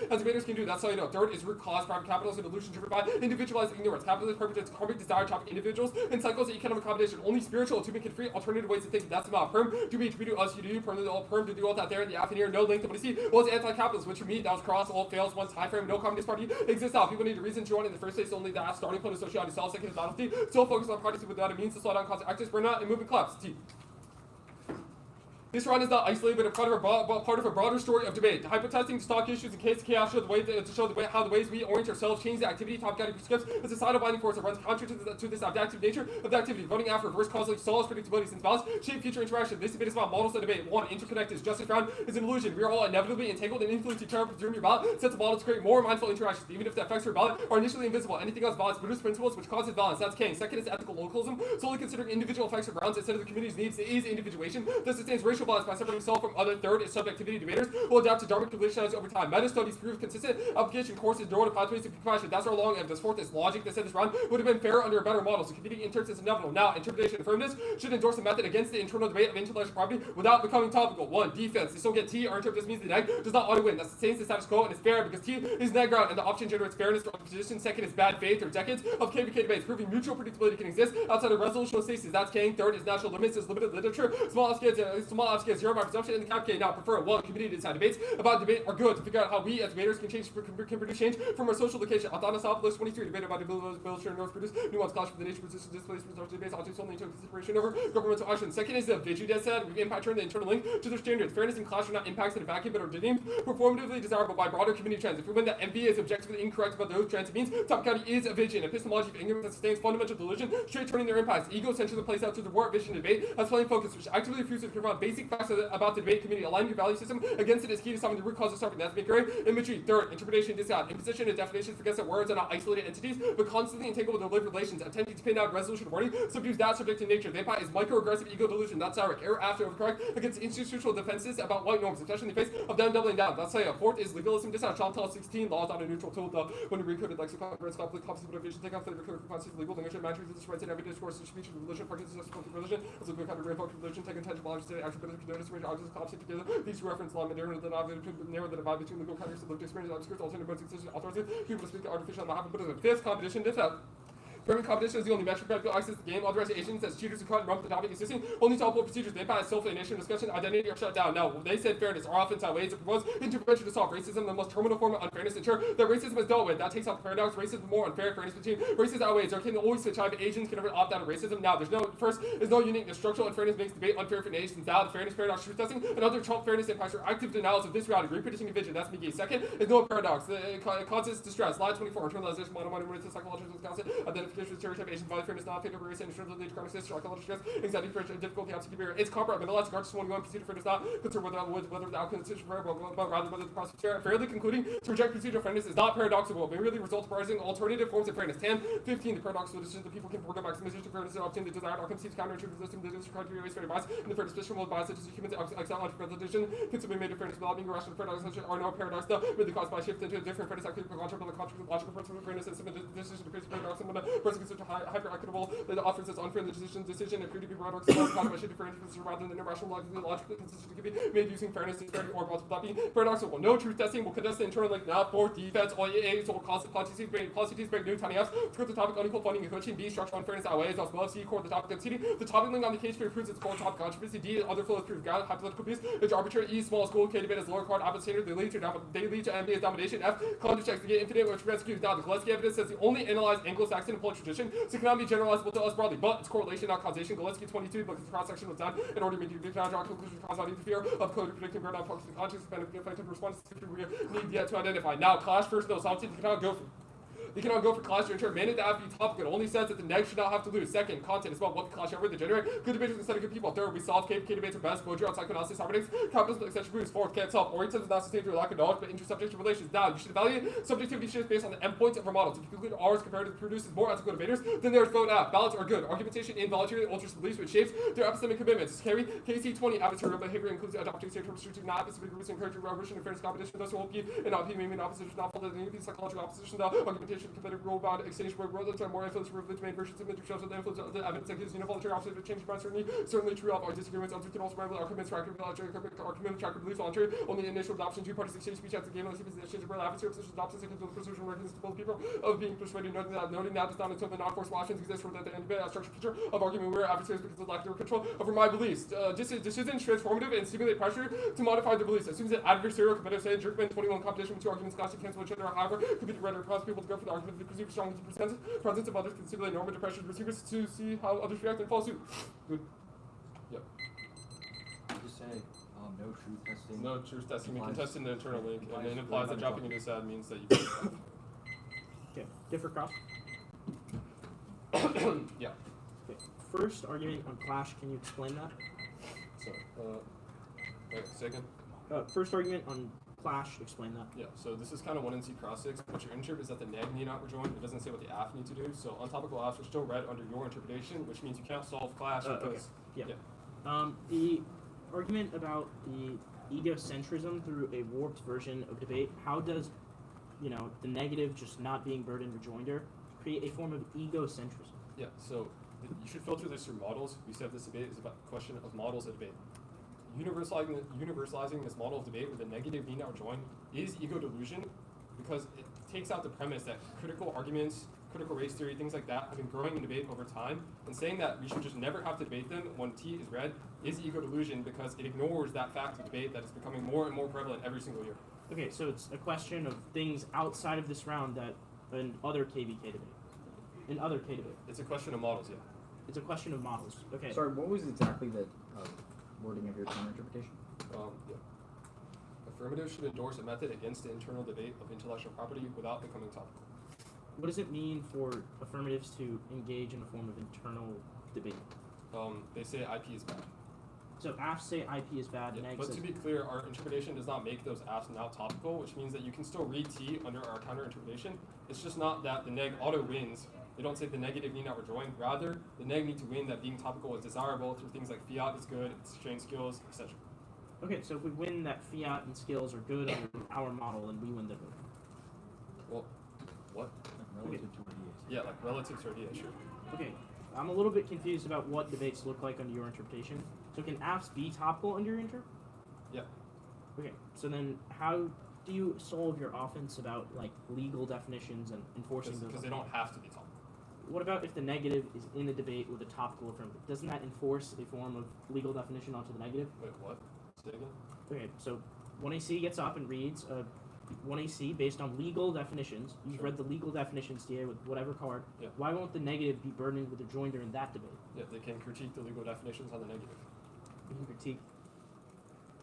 as invaders can do. That's how you know. Third is root cause. Private capitalism, illusion driven by individualized ignorance. Capitalism perpetrates karmic desire, trapping individuals in cycles of economic accommodation. Only spiritual to make free alternative ways to think. That's about perm. Do me, to do us, you do. Perm to do all. Perm to do all that there in the afternoon here. No link to what you see. Was anti-capitalist, which you mean that was cross all fails once high frame. No Communist Party exists now. People need a reason to join in the first place. Only the starting point of sociality. Second is novelty. Still focus on parties without a means to slow down cause actors, burnout, and movement collapse. T. This round is not isolated, but part of a broader story of debate. Hypothesizing stock issues in case chaos show how the ways we orient ourselves change the activity. Top category scripts a societal binding force that runs counter to this adaptive nature of the activity. Voting after reverse causally solves predictability since balance shape future interaction. This debate is about models of debate. One, interconnected. Justice found is an illusion. We are all inevitably entangled and influenced each other. Presume your ballot sets a model to create more mindful interactions, even if the effects of your ballot are initially invisible. Anything else violates Buddhist principles, which causes balance. That's king. Second is ethical localism. Solely considering individual effects or grounds instead of the community's needs is individuation. This sustains racial balance by separating self from other. Third is subjectivity. Debaters will adapt to Dharmic conditions over time. Meta studies prove consistent application courses neural pathways to compassion. That's our long evidence. Fourth is logic. That said this round would have been fairer under a better model. So competing interest is inevitable. Now, interpretation and firmness should endorse a method against the internal debate of intellectual property without becoming topical. One, defense. They still get T. Our interpretation means the neg does not auto win. That sustains the status quo and is fair because T is neg ground and the option generates fairness to opposition. Second is bad faith or decades of KVK debates proving mutual predictability can exist outside of resolutional stasis. That's King. Third is national limits. Is limited literature. Small F scales zero by presumption in the cap K. Now prefer one. Community to decide. Debates about debate are good to figure out how we as debaters can produce change from our social location. Autonomous South List 23 debate about ability North produce nuanced clash for the nature position displaced results debates objects only into consideration over governmental action. Second is the Viju that said we impact turn the internal link to their standards. Fairness and clash are not impacts in a vacuum but are deemed performatively desirable by broader community trends. If we win that MBA is objectively incorrect about those trends, it means Top County is a vision. Epistemology of ignorance that sustains fundamental delusion, straight turning their impacts. Egocentrism plays out to the warped vision debate as plain focus, which actively refuses to confront basic facts about the debate community. Aligning your value system against it is key to solving the root cause of suffering. That's making imagery. Third, interpretation and discount. Imposition and definitions forgets that words are not isolated entities, but constantly entangled with their lived relations. Attempting to pin out resolution wording subdues that subject to nature. The impact is microaggressive ego delusion. That's Cyril. Error after overcorrect against institutional defenses about white norms, especially in the face of them doubling down. That's Saya. Fourth is legalism. Discount. Chantal 16. Laws on a neutral tool. When you recoded lexicon, words, conflict, copies, motivation, take off the recorded concept, legal, language, matters, rights in every discourse, speech, religion, practice, religion, as a good kind of revoke religion, take intentional objects, action, but notice, objects, collapse together. These reference law, narrow the divide between legal characters and lived experience, obscure, alternative modes, existence, authoritative, people to speak artificial on behalf of Buddhism. Fifth, competition, Permanent competition is the only metric practical access to the game. Authorized agents as cheaters who cut and run with the topic existing. Only topical procedures. The impact is self-alienation, discussion, identity are shut down. Now, they said fairness are often ways to propose intervention to solve racism, the most terminal form of unfairness. Ensure that racism is dealt with. That takes out the paradox. Racism more unfair. Fairness between races outweighs. There can always switch out. Asians can never opt out of racism. Now, there's no uniqueness. Structural unfairness makes debate unfair for nations. Now, the fairness paradox, truth testing, and other Trump fairness impacts are active denials of this reality. Reproducing division. That's McGee. Second is no paradox. It causes distress. Line 24. Internalization. Mono psychological concept. Identification. Stereotype. Asian fairness, not favorable race, and insurance of chronic psychological stress, anxiety, pressure, difficulty, absence, barrier. It's comparable, but the last regardless of one procedure fairness not concerned whether the outcome is but rather whether the process is fair. Fairly concluding to reject procedural fairness is not paradoxical, but merely results prioritizing alternative forms of fairness. 10, 15, the paradoxical decision that people can forego maximization of fairness and obtain the desired outcome seems counterintuitive to the system that is required to be race fair bias, and the fairness position will bias such as humans axiomatic representation can simply made of fairness without being irrational paradoxes are no paradox though, really caused by a shift into a different fairness activity for contrary logical principle of fairness and some decision to create paradox and when a person considered hyper equitable offers as unfair in the decision appear to be paradoxical caused by shifting fairness rather than irrational logically consistent can be made using fairness, disparity, or both without being paradoxical. No truth testing will contest the internal link. Now, fourth, defense, all EAs will cause policies break new tiny F's. To the topic unequal funding and coaching. B, structural unfairness outweighs as well. C, core the topic of C, the topic link on the case for proves its core topic controversy. D, other flows prove ground hypothetical piece. It's arbitrary. E, small school. K, debate is lower card opposite standard. They lead to MBA's domination. F, conduct checks to get infinite, which rescues down. The Gillespie evidence says the only analyzed Anglo-Saxon and Polish tradition, so it cannot be generalizable to us broadly, but it's correlation, not causation. Gillespie 22, because the cross-section was done in order to make you draw conclusions causing the fear of code predicting burnout, focusing context, effective response to we need yet to identify. Now, clash first, no, something you cannot go for. They cannot go for clash or inter. Mandate the F be topical. It only says that the neg should not have to lose. Second, content is about what the clash over the generate. Good debates instead of good people. Third, we solve KPK debates are best. Closure outside analysis, harmonics, capitalism, extension boost. Fourth, can't solve. Oriented is not sustained through lack of knowledge, but intersubjective relations. Now, you should evaluate subjectivity shifts based on the endpoints of our models. If you conclude ours compared to the produces more ethical debaters, then there's vote F. Balance are good. Argumentation involuntary alters the beliefs which shapes their epistemic commitments. Carry KC20 adversarial behavior includes adopting state terms restrictive, not specific groups, encouraging revolution and fairness competition. Thus, will be and not be mainly opposition, not follow the psychological opposition, the argumentation, competitive rule bound exchange where brothers are more influence privilege main versions of shows that the influence of the evidence that gives univoluntary opposite of change by certainly true of our disagreements. Others can also rival arguments for argument tracker beliefs voluntary. Only initial adoption, two parties exchange speech at the game, unless the exchange of adversarial positions adoption second to the precision records to both people of being persuaded, noting that does not until the non-forceful options exist for the end structure feature of argument where adversaries because of lack of control over my beliefs. Decisions transformative and stimulate pressure to modify their beliefs. As soon as an adversarial competitive say Jerkman 21 competition with two arguments clash to cancel each other, however, could be the rhetoric cause people to go for the argument of the perceived strong presence of others can stimulate normative pressure to receivers to see how others react and follow suit. Good. Yep. Just say no truth testing. No truth testing. We can Implies- test in the internal link, and implies it implies that really dropping not into sad means that you. Okay. Differ cross. Yeah. Okay. First argument on clash. Can you explain that? So, wait, second. First argument on clash. Explain that. Yeah, so this is kind of 1 and C cross 6. What your interp is that the neg need not rejoin. It doesn't say what the AF need to do. So untopical AFs are still read under your interpretation, which means you can't solve clash Okay. because. Yeah. The argument about the egocentrism through a warped version of debate. How does, the negative just not being burdened rejoinder create a form of egocentrism? Yeah, so you should filter this through models. We said this debate is about the question of models of debate. Universalizing this model of debate with a negative need not rejoin is ego delusion because it takes out the premise that critical arguments, critical race theory, things like that have been growing in debate over time, and saying that we should just never have to debate them when T is read is ego delusion because it ignores that fact of debate that is becoming more and more prevalent every single year. Okay, so it's a question of things outside of this round that in other KVK debate. In other K debate. It's a question of models, yeah. It's a question of models. Okay. Sorry, what was exactly the wording of your counter interpretation? Yeah. Affirmative should endorse a method against the internal debate of intellectual property without becoming topical. What does it mean for affirmatives to engage in a form of internal debate? They say IP is bad. So AFs say IP is bad, Yeah, and but to be clear, our interpretation does not make those AFs now topical, which means that you can still read T under our counter interpretation. It's just not that the neg auto wins. They don't say the negative need not rejoin. Rather, the neg need to win that being topical is desirable through things like fiat is good, exchange skills, etc. Okay, so if we win that fiat and skills are good under our model, and we win the vote. Well, what? Relative to RDA. Yeah, like relative to RDA, sure. Okay, I'm a little bit confused about what debates look like under your interpretation. So can AFs be topical under your inter? Yeah. Okay, so then how do you solve your offense about like legal definitions and enforcing those? Because they don't have to be topical. What about if the negative is in a debate with a topical affirmative? Doesn't that enforce a form of legal definition onto the negative? Wait, what? Say again? Okay, so 1AC gets up and reads 1AC based on legal definitions. You've Sure. read the legal definitions, DA, with whatever card. Yeah. Why won't the negative be burdened with a joinder in that debate? Yeah, they can critique the legal definitions on the negative. You can critique.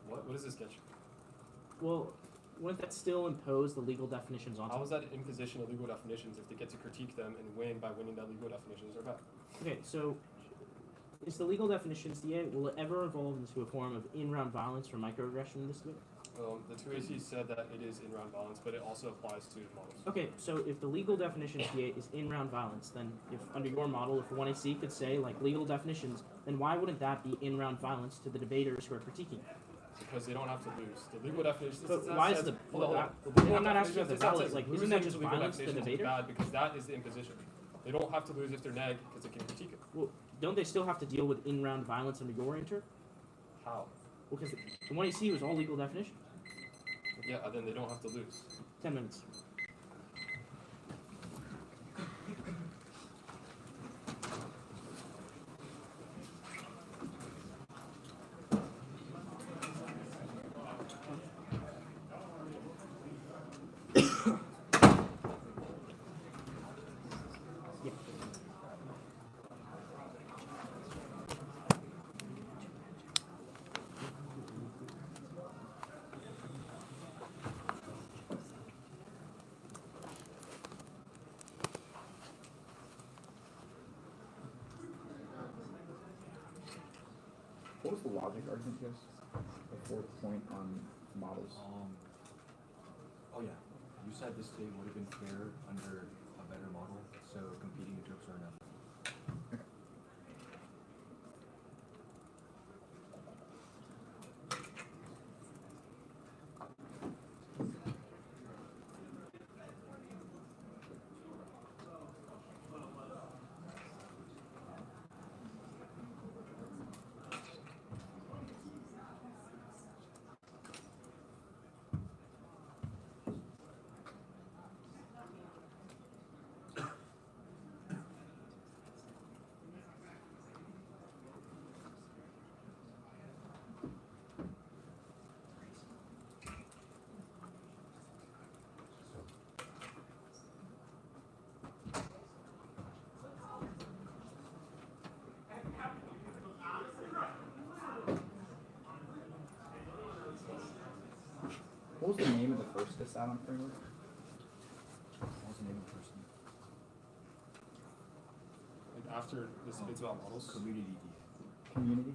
What does this get you? Well, wouldn't that still impose the legal definitions onto How is that an imposition of legal definitions if they get to critique them and win by winning that legal definitions are bad? Okay, so is the legal definitions, DA, will it ever evolve into a form of in-round violence or microaggression in this debate? The 2AC said that it is in-round violence, but it also applies to models. Okay, so if the legal definitions, DA, is in-round violence, then if under your model, if 1AC could say, like, legal definitions, then why wouldn't that be in-round violence to the debaters who are critiquing? Because they don't have to lose. The legal definitions. But it's not why is says- the- hold on, well, hold on. well, The I'm legal not asking about the definitions, it's not ballot, says like, isn't losing that just the legal violence to the definitions is debater? bad because that is the imposition. They don't have to lose if they're neg because they can critique it. Well, don't they still have to deal with in-round violence under your inter? How? Well, because the 1AC was all legal definition. Yeah, and then they don't have to lose. 10 minutes. What was the logic argument, guys? The fourth point on models. Oh yeah, you said this day would have been fair under a better model, so competing interrupts are enough. What was the name of the first add-on framework? What was the name of the person? Like after this, it's about models. Community. Community?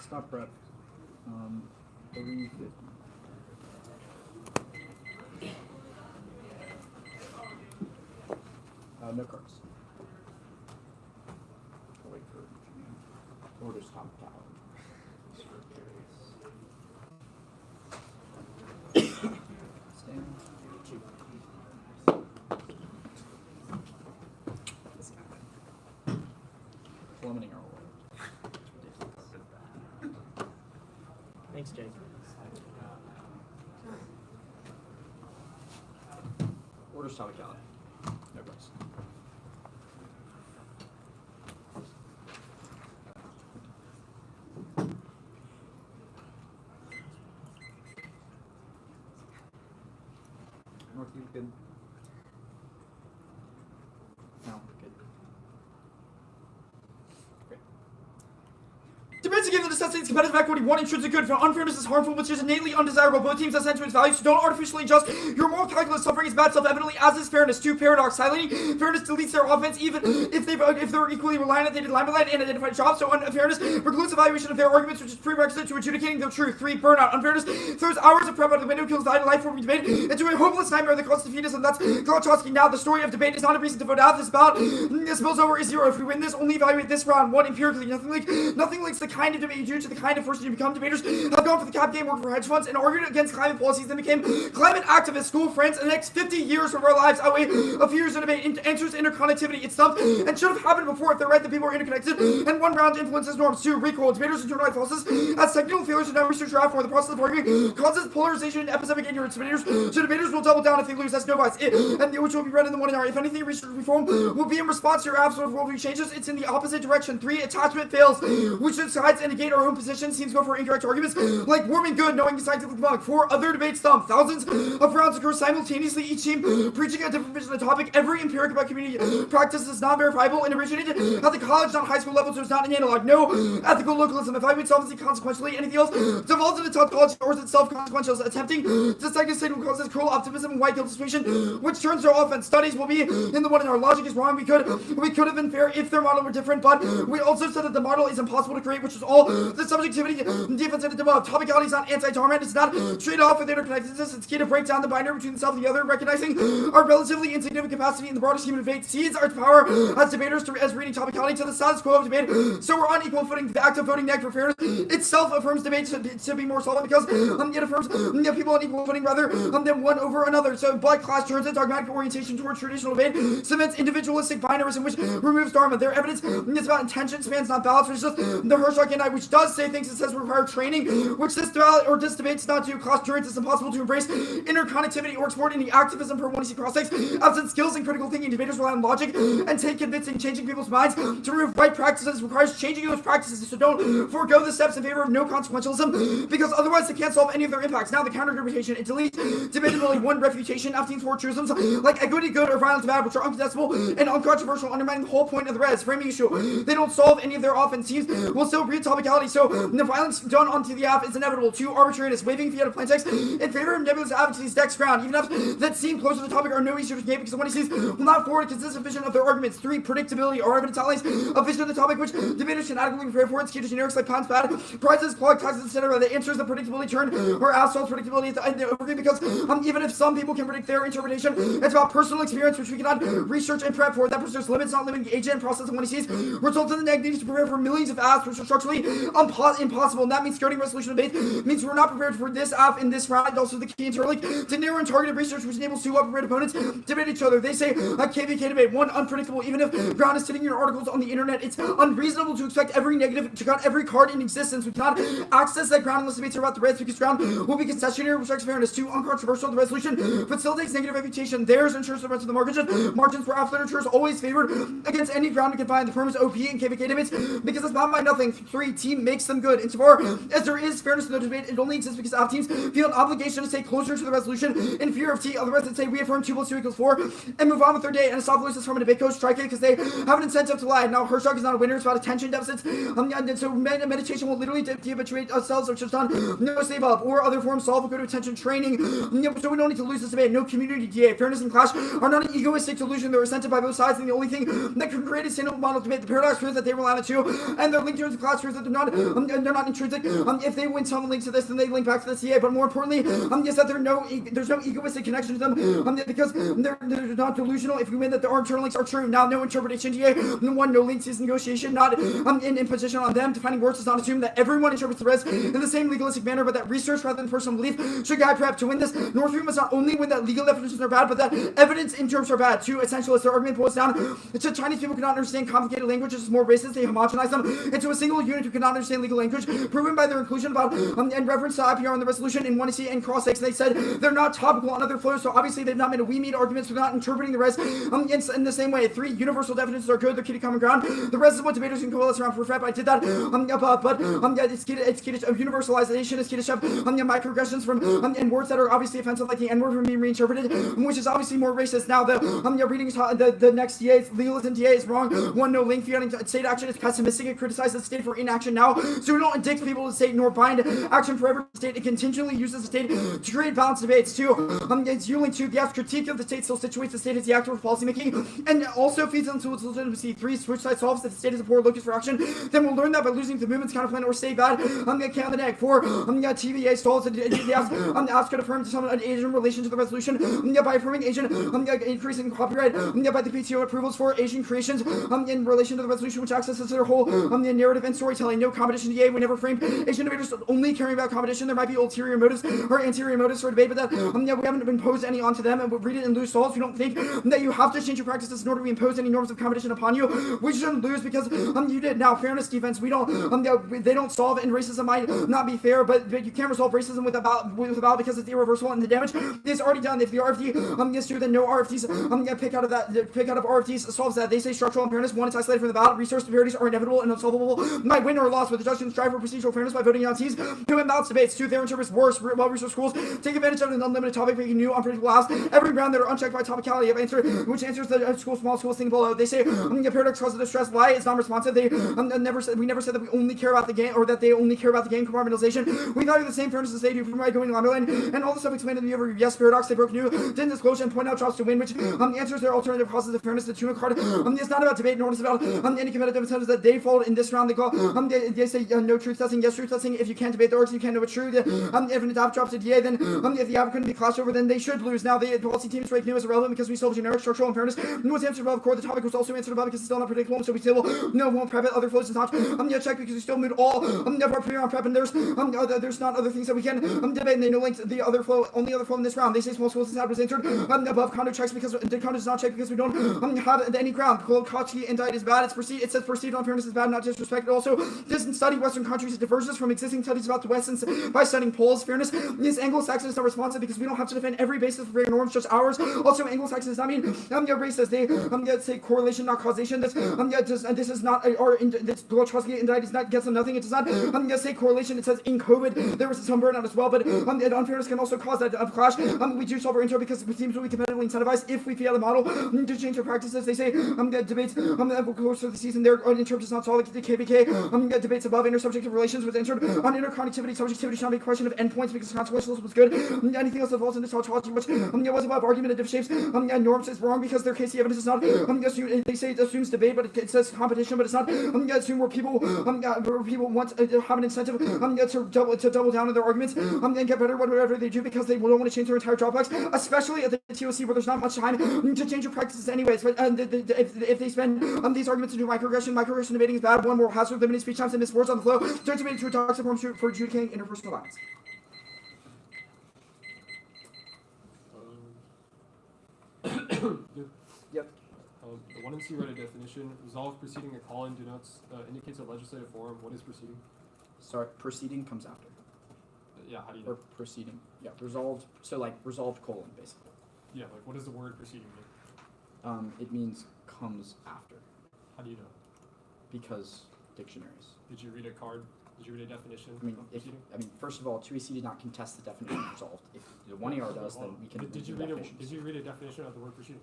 Stop prep. 350. No cards. I'll wait for orders top down. Stand. This guy. Plummeting our world. Thanks, Jake. Orders top account. No cards. Northview, good. No, good. Great. Debates again the necessity of competitive equity. One intrinsic good, unfairness is harmful, which is innately undesirable. Both teams have sentiment values, so don't artificially adjust your moral calculus. Suffering is bad self-evidently, as is fairness. 2, paradox. Highlighting fairness deletes their offense, even if they're equally reliant on data line by line and identified jobs. So unfairness precludes evaluation of their arguments, which is prerequisite to adjudicating their truth. 3, burnout. Unfairness throws hours of prep out of the window, kills value life forming debate into a hopeless nightmare that causes defeatism. That's TOC. Now, the story of debate is not a reason to vote out. This bout, this spills over is 0. If we win this, only evaluate this round. 1, empirically. Nothing like the kind of debate you do to the kind of person you become. Debaters have gone for the cap game, worked for hedge funds, and argued against climate policies, then became climate activists, school friends, and the next 50 years of our lives outweigh a few years of debate. Answers interconnectivity. It's stuff and should have happened before if they're right that people are interconnected, and 1 round influences norms. 2, recall. Debaters internalize falses as technical failures and now research draft for the process of arguing causes polarization and epistemic ignorance. Debaters will double down if they lose. That's no bias. And which will be read in the 1 hour. If anything, research reform will be in response to your absolute worldview changes. It's in the opposite direction. 3, attachment fails. We should sides and negate our own position. Seems go for incorrect arguments like warming good, knowing the scientific debunk. 4, other debates thumb. Thousands of rounds occur simultaneously, each team preaching a different vision of the topic. Every empiric about community practice is not verifiable and originated at the college, not high school level, so it's not an analog. No ethical localism. Evaluate solvency consequentially. Anything else devolves into tautology or is itself consequential. Attempting to second signal causes cruel optimism and white guilt situation, which turns to offense. Studies will be in the 1 hour. Logic is wrong. We could have been fair if their model were different, but we also said that the model is impossible to create, which is all the subjectivity defense and above. Topicality is not anti-Darman. It's not trade-off with interconnectedness. It's key to break down the binary between the self and the other, recognizing our relatively insignificant capacity in the broader scheme of debate seeds our power as debaters as reading topicality to the status quo of debate. So we're on equal footing. The act of voting neg for fairness itself affirms debate to be more solid because it affirms people on equal footing rather than one over another. So blood class turns a dogmatic orientation towards traditional debate, cements individualistic binaries, which removes Dharma. Their evidence is about intention spans, not balance, which is just the Hershok and I, which does say things. It says require training, which this debate does not do. Class turns it's impossible to embrace interconnectivity or export any activism per one see cross takes. Absent skills and critical thinking, debaters rely on logic and take convincing, changing people's minds to remove right practices requires changing those practices. So don't forego the steps in favor of no consequentialism, because otherwise they can't solve any of their impacts. Now the counter-interpretation, it deletes debatably 1 refutation of these 4 truisms like equity good or violence bad, which are uncontestable and uncontroversial, undermining the whole point of the res framing issue. They don't solve any of their offense. Teams will still read topicality, so the violence done onto the app is inevitable. 2, arbitrariness, waving fiat of plain text in favor of nebulous advocacy's deck's ground, even if that seem close to the topic are no easier to escape because the one he sees will not forward a consistent vision of their arguments. 3, predictability. Our evidence outlines a vision of the topic which debaters can adequately prepare for. It's key to generics like pounds bad, prizes, clog, taxes, etc. The answers the predictability turn or assaults predictability at the overview because even if some people can predict their interpretation, it's about personal experience which we cannot research and prep for. That pursues limits, not limiting the agent and process of one he sees, results in the neg needs to prepare for millions of asks which are structurally impossible, and that means skirting resolution debate means we're not prepared for this app in this round. Also the key interlink to narrow and targeted research which enables 2 well-prepared opponents debate each other. They say KVK debate. 1, unpredictable. Even if ground is sitting in your articles on the internet, it's unreasonable to expect every negative to count every card in existence. We cannot access that ground unless debates are about the reds because ground will be concessionary, which respects fairness. 2, uncontroversial. The resolution facilitates negative reputation. Theirs ensures the rest of the margins where app literature is always favored against any ground we can find. The firm is OP and KVK debates because it's bound by nothing. 3, team makes them good. Insofar as there is fairness in the debate, it only exists because app teams feel an obligation to stay closer to the resolution in fear of T. Otherwise, they'd say we affirm 2 + 2 = 4 and move on with their day. And Asopoulos is from a debate coach, strike it because they have an incentive to lie. Now, Hershok is not a winner. It's about attention deficits. And so meditation will literally dehabituate ourselves, which is done no save up or other forms solve a good attention training. So we don't need to lose this debate. No community DA. Fairness and clash are not an egoistic delusion. They're assented by both sides, and the only thing that can create a sustainable model debate, the paradox truth that they rely on too, and they're linked to the class truth that they're not they're not intrinsic. If they win some link to this, then they link back to the CA. But more importantly, is that there's no egoistic connection to them, because they're not delusional. If we win that the internal links are true, now no interpretation GA, no links is negotiation, not in imposition on them. Defining words does not assume that everyone interprets the res in the same legalistic manner, but that research rather than personal belief should guide prep. To win this, Northview must not only win that legal definitions are bad, but that evidence in terms are bad. Two essentialists, their argument boils down to Chinese people cannot understand complicated languages as more racist. They homogenize them into a single unit who cannot understand legal language, proven by their inclusion about and reference to IPR in the resolution in 1C and cross X. They said they're not topical on other flows, so obviously they've not made a we meet arguments for not interpreting the res in the same way. Three, universal definitions are good. They're key to common ground. The rest is what debaters can coalesce around for prep. I did that. It's key to universalization. It's key to shove microaggressions from and words that are obviously offensive, like the N-word, from being reinterpreted, which is obviously more racist. Now the reading is the next DA, legalism DA is wrong. One, no link feeling state action is pessimistic. It criticizes the state for inaction now, so we don't addict people to the state nor bind action for every state. It continually uses the state to create balanced debates. Two, it's yielding to the critique of the state still situates the state as the actor of policymaking and also feeds into its legitimacy. Three, switch side solves if the state is a poor locus for action. Then we'll learn that by losing the movement's counterplan or stay bad. Count the neck. Four, TVA stalls the ask could affirm to some an Asian relation to the resolution by affirming Asian increasing copyright by the PTO approvals for Asian creations in relation to the resolution, which accesses their whole narrative and storytelling. No competition. DA. We never framed Asian debaters only caring about competition. There might be ulterior motives or anterior motives for debate, but that we haven't imposed any onto them, and we'll read it in loose stalls. We don't think that you have to change your practices in order to impose any norms of competition upon you. We shouldn't lose because you did. Now, fairness defense. We don't. They don't solve, and racism might not be fair, but you can't resolve racism with about because it's irreversible, and the damage is already done. If the RFD is true, then no RFDs pick out of RFDs solves that. They say structural unfairness. One, it's isolated from the ballot. Resource disparities are inevitable and unsolvable. Might win or loss, but the judge can strive for procedural fairness by voting on T's. Two, imbalanced debates. Two, their interest worse. Well-resourced schools take advantage of an unlimited topic, making new unpredictable asks every round that are unchecked by topicality of answer, which answers the small schools thing below. They say the paradox causes distress. Why? It's non-responsive. They never said that we only care about the game, or that they only care about the game compartmentalization. We value the same fairness as they do by going Lamberland, and all the stuff explained in the over. Yes, paradox. They broke new, didn't disclose and point out drops to win, which answers their alternative causes of fairness. The tuna card is not about debate, nor is it about any competitive incentives that they followed in this round. They call they say no truth testing, yes truth testing. If you can't debate the orgs, you can't know it's true. If an adopt drops a DA, then if the app couldn't be classed over, then they should lose. Now the policy teams break new is irrelevant because we still have generic structural unfairness. No one's answered above core. The topic was also answered above because it's still not predictable, so we still won't prep it. Other flows is not check because we still moved all of our pre-round prep, and there's not other things that we can debate, and they no links the other flow, only other flow in this round. They say small schools was answered above condo checks because the condo does not check because we don't have any ground. Kolkowski indicted is bad. It says perceived unfairness is bad, not disrespect. It also doesn't study Western countries. It diverges from existing studies about the West by studying polls. Fairness is Anglo-Saxon is not responsive because we don't have to defend every basis for fair norms, just ours. Also, Anglo-Saxon does not mean racist. They say correlation, not causation. This is not this Kolkowski indicted is not gets them nothing. It does not say correlation. It says in COVID there was some burnout as well, but unfairness can also cause that clash. We do solve our intro because it seems to be competitively incentivized if we fail the model to change our practices. They say debates close to the season their intro does not solve the KVK debates above intersubjective relations with intro on interconnectivity. Subjectivity should not be a question of endpoints because consequentialism was good. Anything else that falls into tautology, which was above argumentative shapes norms is wrong because their case evidence is not they say it assumes debate, but it says competition, but it's not assume where people want to have an incentive to double down on their arguments and get better whatever they do because they don't want to change their entire dropbox, especially at the TOC where there's not much time to change your practices anyways. But if they spend these arguments into microaggression debating is bad. One, moral hazard, limiting speech times, and miss words on the flow. Third, debating to a toxic form for adjudicating interpersonal violence. Yep. The 1MC read a definition. Resolve preceding a call-in denotes indicates a legislative forum. What is proceeding? Sorry, proceeding comes after. Yeah, how do you Or know? proceeding. Yeah, resolved. So like resolved colon, basically. Yeah, like what does the word proceeding mean? It means comes after How do you know? because dictionaries. Did you read a card? Did you read a definition I mean, of proceeding? first of all, 2AC did not contest the definition of resolved. If the 1ER does, then we can Did you review read definitions. did you read a definition of the word proceeding?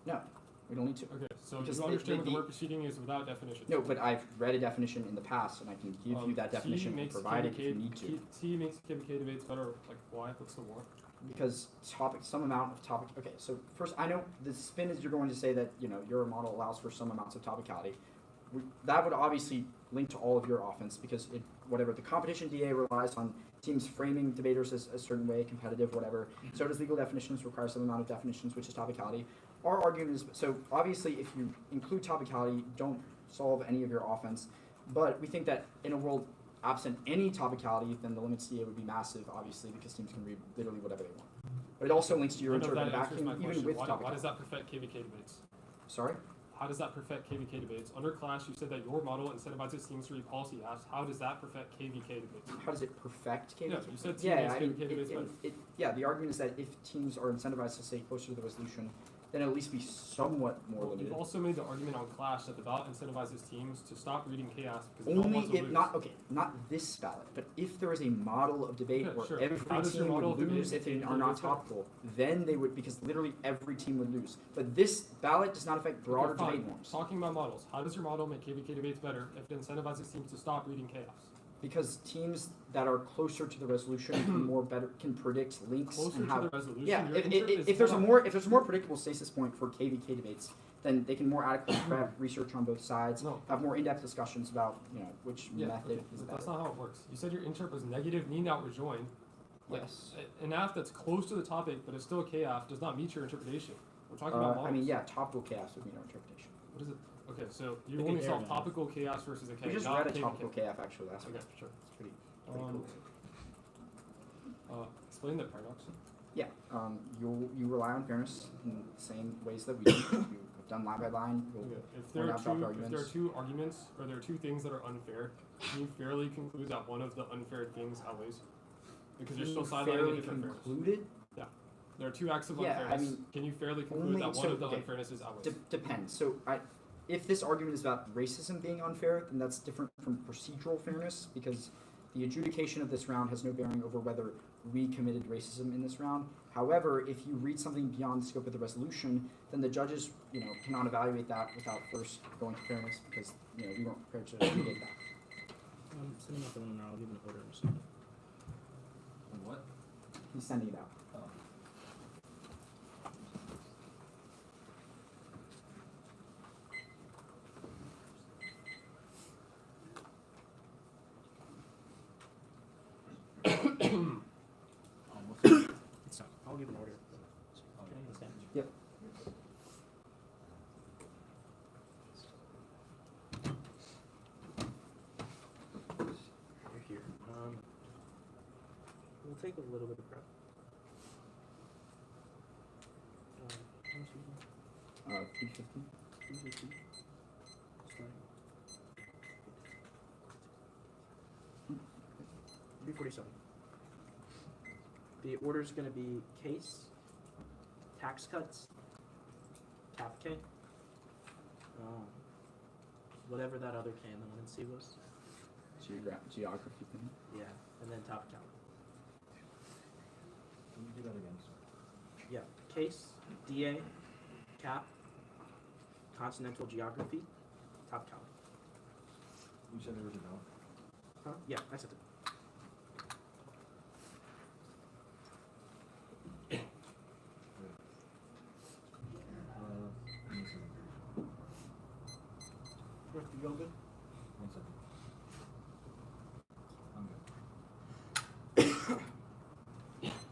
No, we don't need to. Okay, so Because you they- understand what the they- word proceeding is without definition. No, but I've read a definition in the past, and I can give you that definition and provide it if you need to. T makes KBK debates better. Like why? What's the war? Because some amount of topic. Okay, so first, I know the spin is you're going to say that your model allows for some amounts of topicality. That would obviously linked to all of your offense because whatever the competition DA relies on teams framing debaters as a certain way, competitive, whatever. So does legal definitions require some amount of definitions, which is topicality. Our argument is, so obviously if you include topicality, don't solve any of your offense. But we think that in a world absent any topicality, then the limits DA would be massive, obviously, because teams can read literally whatever they want. But it also links to your I know interpretive that answers backing, my even question. with Why topicality. does that perfect KVK debates? Sorry? How does that perfect KVK debates? Under class, you said that your model incentivizes teams to read policy apps. How does that perfect KVK debates? How does it perfect KVK? Yeah, you said Yeah, team-based I mean, KVK debates better. yeah, the argument is that if teams are incentivized to stay closer to the resolution, then at least be somewhat more Well, limited. you've also made the argument on Clash that the ballot incentivizes teams to stop reading chaos because they don't Only want to if lose. not this ballot, but if there is a model of debate Yeah, where sure. every How does your team model would of debate lose if they indicate are that not it's better? topical, then they would, because literally every team would lose. But this ballot does not affect broader Okay, fine. debate norms. Talking about models, how does your model make KVK debates better if it incentivizes teams to stop reading chaos? Because teams that are closer to the resolution can predict links Closer and to have the resolution, yeah. your interest is If there's a hold on. more predictable stasis point for KVK debates, then they can more adequately prep research on both sides, No. have more in-depth discussions about which Yeah, method okay, is but better. that's not how it works. You said your interp was negative, need not rejoin. Like, Yes. an app that's close to the topic but is still a KF does not meet your interpretation. We're talking about models. I mean, yeah, topical chaos would be no interpretation. What is it? Okay, so you Like only an solve air topical chaos versus a We K, just not read a KVK. topical KF actually last week. Okay, sure. It's pretty cool. Explain the paradox. Yeah, you rely on fairness in the same ways that we do. You've done line by line. You'll Okay. If point there out dropped are arguments. two arguments or there are two things that are unfair, can you fairly conclude that one of the unfair things outweighs? Because you're still sidelining a fairly different fairness. concluded. There are two acts of Yeah, I unfairness. mean, Can you fairly conclude only- that one so, of the okay, unfairnesses outweighs? Depends. So if this argument is about racism being unfair, then that's different from procedural fairness because the adjudication of this round has no bearing over whether we committed racism in this round. However, if you read something beyond the scope of the resolution, then the judges, cannot evaluate that without first going to fairness because, we weren't prepared to mitigate that. I'm sending out the one now. I'll give an order in a second. What? He's sending it out. Oh. It's not. I'll give an order. Yep. You're here. We'll take a little bit of prep. How much is it? 350. 250. Starting. 347. The order is going to be case, tax cuts, cap K, whatever that other K in the 1 and C was. Geography thing. Yeah, and then top count. Can you do that again, sir? Yeah, case, DA, cap, continental geography, top count. You said there was a bell. Huh? Yeah, I said it. Give me a second. You all good? 1 second. I'm good.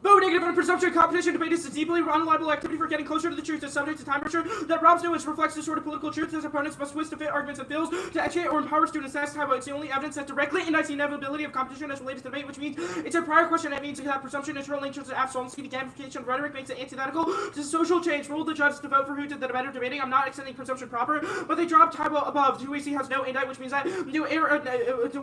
Vote negative on presumption of competition debate is a deeply unreliable activity for getting closer to the truth. Is subject to time pressure that robs nuance, reflects the sort of political truth his opponents must twist to fit arguments and bills to educate or empower students. That's how it's the only evidence that directly indicates the inevitability of competition as related to debate, which means it's a prior question. That means that presumption is linked to absolvency. The gamification of rhetoric makes it antithetical to social change. Rule the judges to vote for who did the better debating. I'm not extending presumption proper, but they drop typo above. 2AC has no index, which means that new error,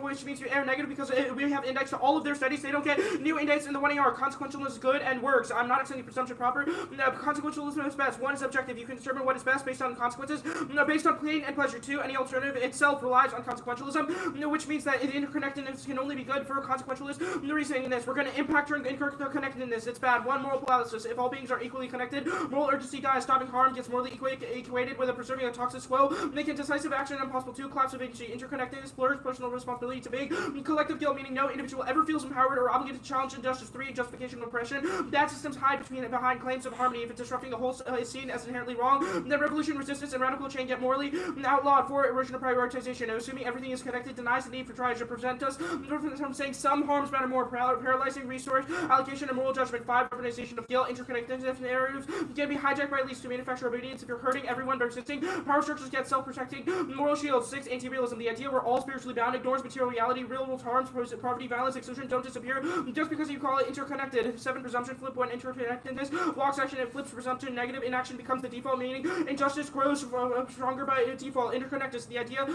which means you error negative because we have index to all of their studies. They don't get new index in the 1AR. Consequentialism is good and works. I'm not extending presumption proper. Consequentialism is best. 1 is objective. You can determine what is best based on consequences, based on pain and pleasure. 2, any alternative itself relies on consequentialism, which means that interconnectedness can only be good for consequentialist reasoning. This we're going to impact your interconnectedness. It's bad. 1, moral paralysis. If all beings are equally connected, moral urgency dies. Stopping harm gets morally equated with preserving a toxic quo, making decisive action impossible. 2, collapse of agency. Interconnectedness blurs personal responsibility to big. Collective guilt, meaning no individual ever feels empowered or obligated to challenge injustice. 3, justification of oppression. Bad systems hide behind claims of harmony. If it's disrupting the whole is seen as inherently wrong, then revolution, resistance, and radical change get morally outlawed for original prioritization. Assuming everything is connected denies the need for trying to prevent us from saying some harms matter more. Paralyzing resource allocation and moral judgment. 5. Organization of skill. Interconnected narratives can be hijacked by elites to manufacture obedience. If you're hurting everyone by resisting, power structures get self-protecting. Moral shields. 6. Anti-realism. The idea we're all spiritually bound ignores material reality. Real world harms, poverty, violence, exclusion don't disappear just because you call it interconnected. 7. Presumption flip when interconnectedness blocks action and flips presumption. Negative inaction becomes the default meaning. Injustice grows stronger by default. Interconnectedness. The idea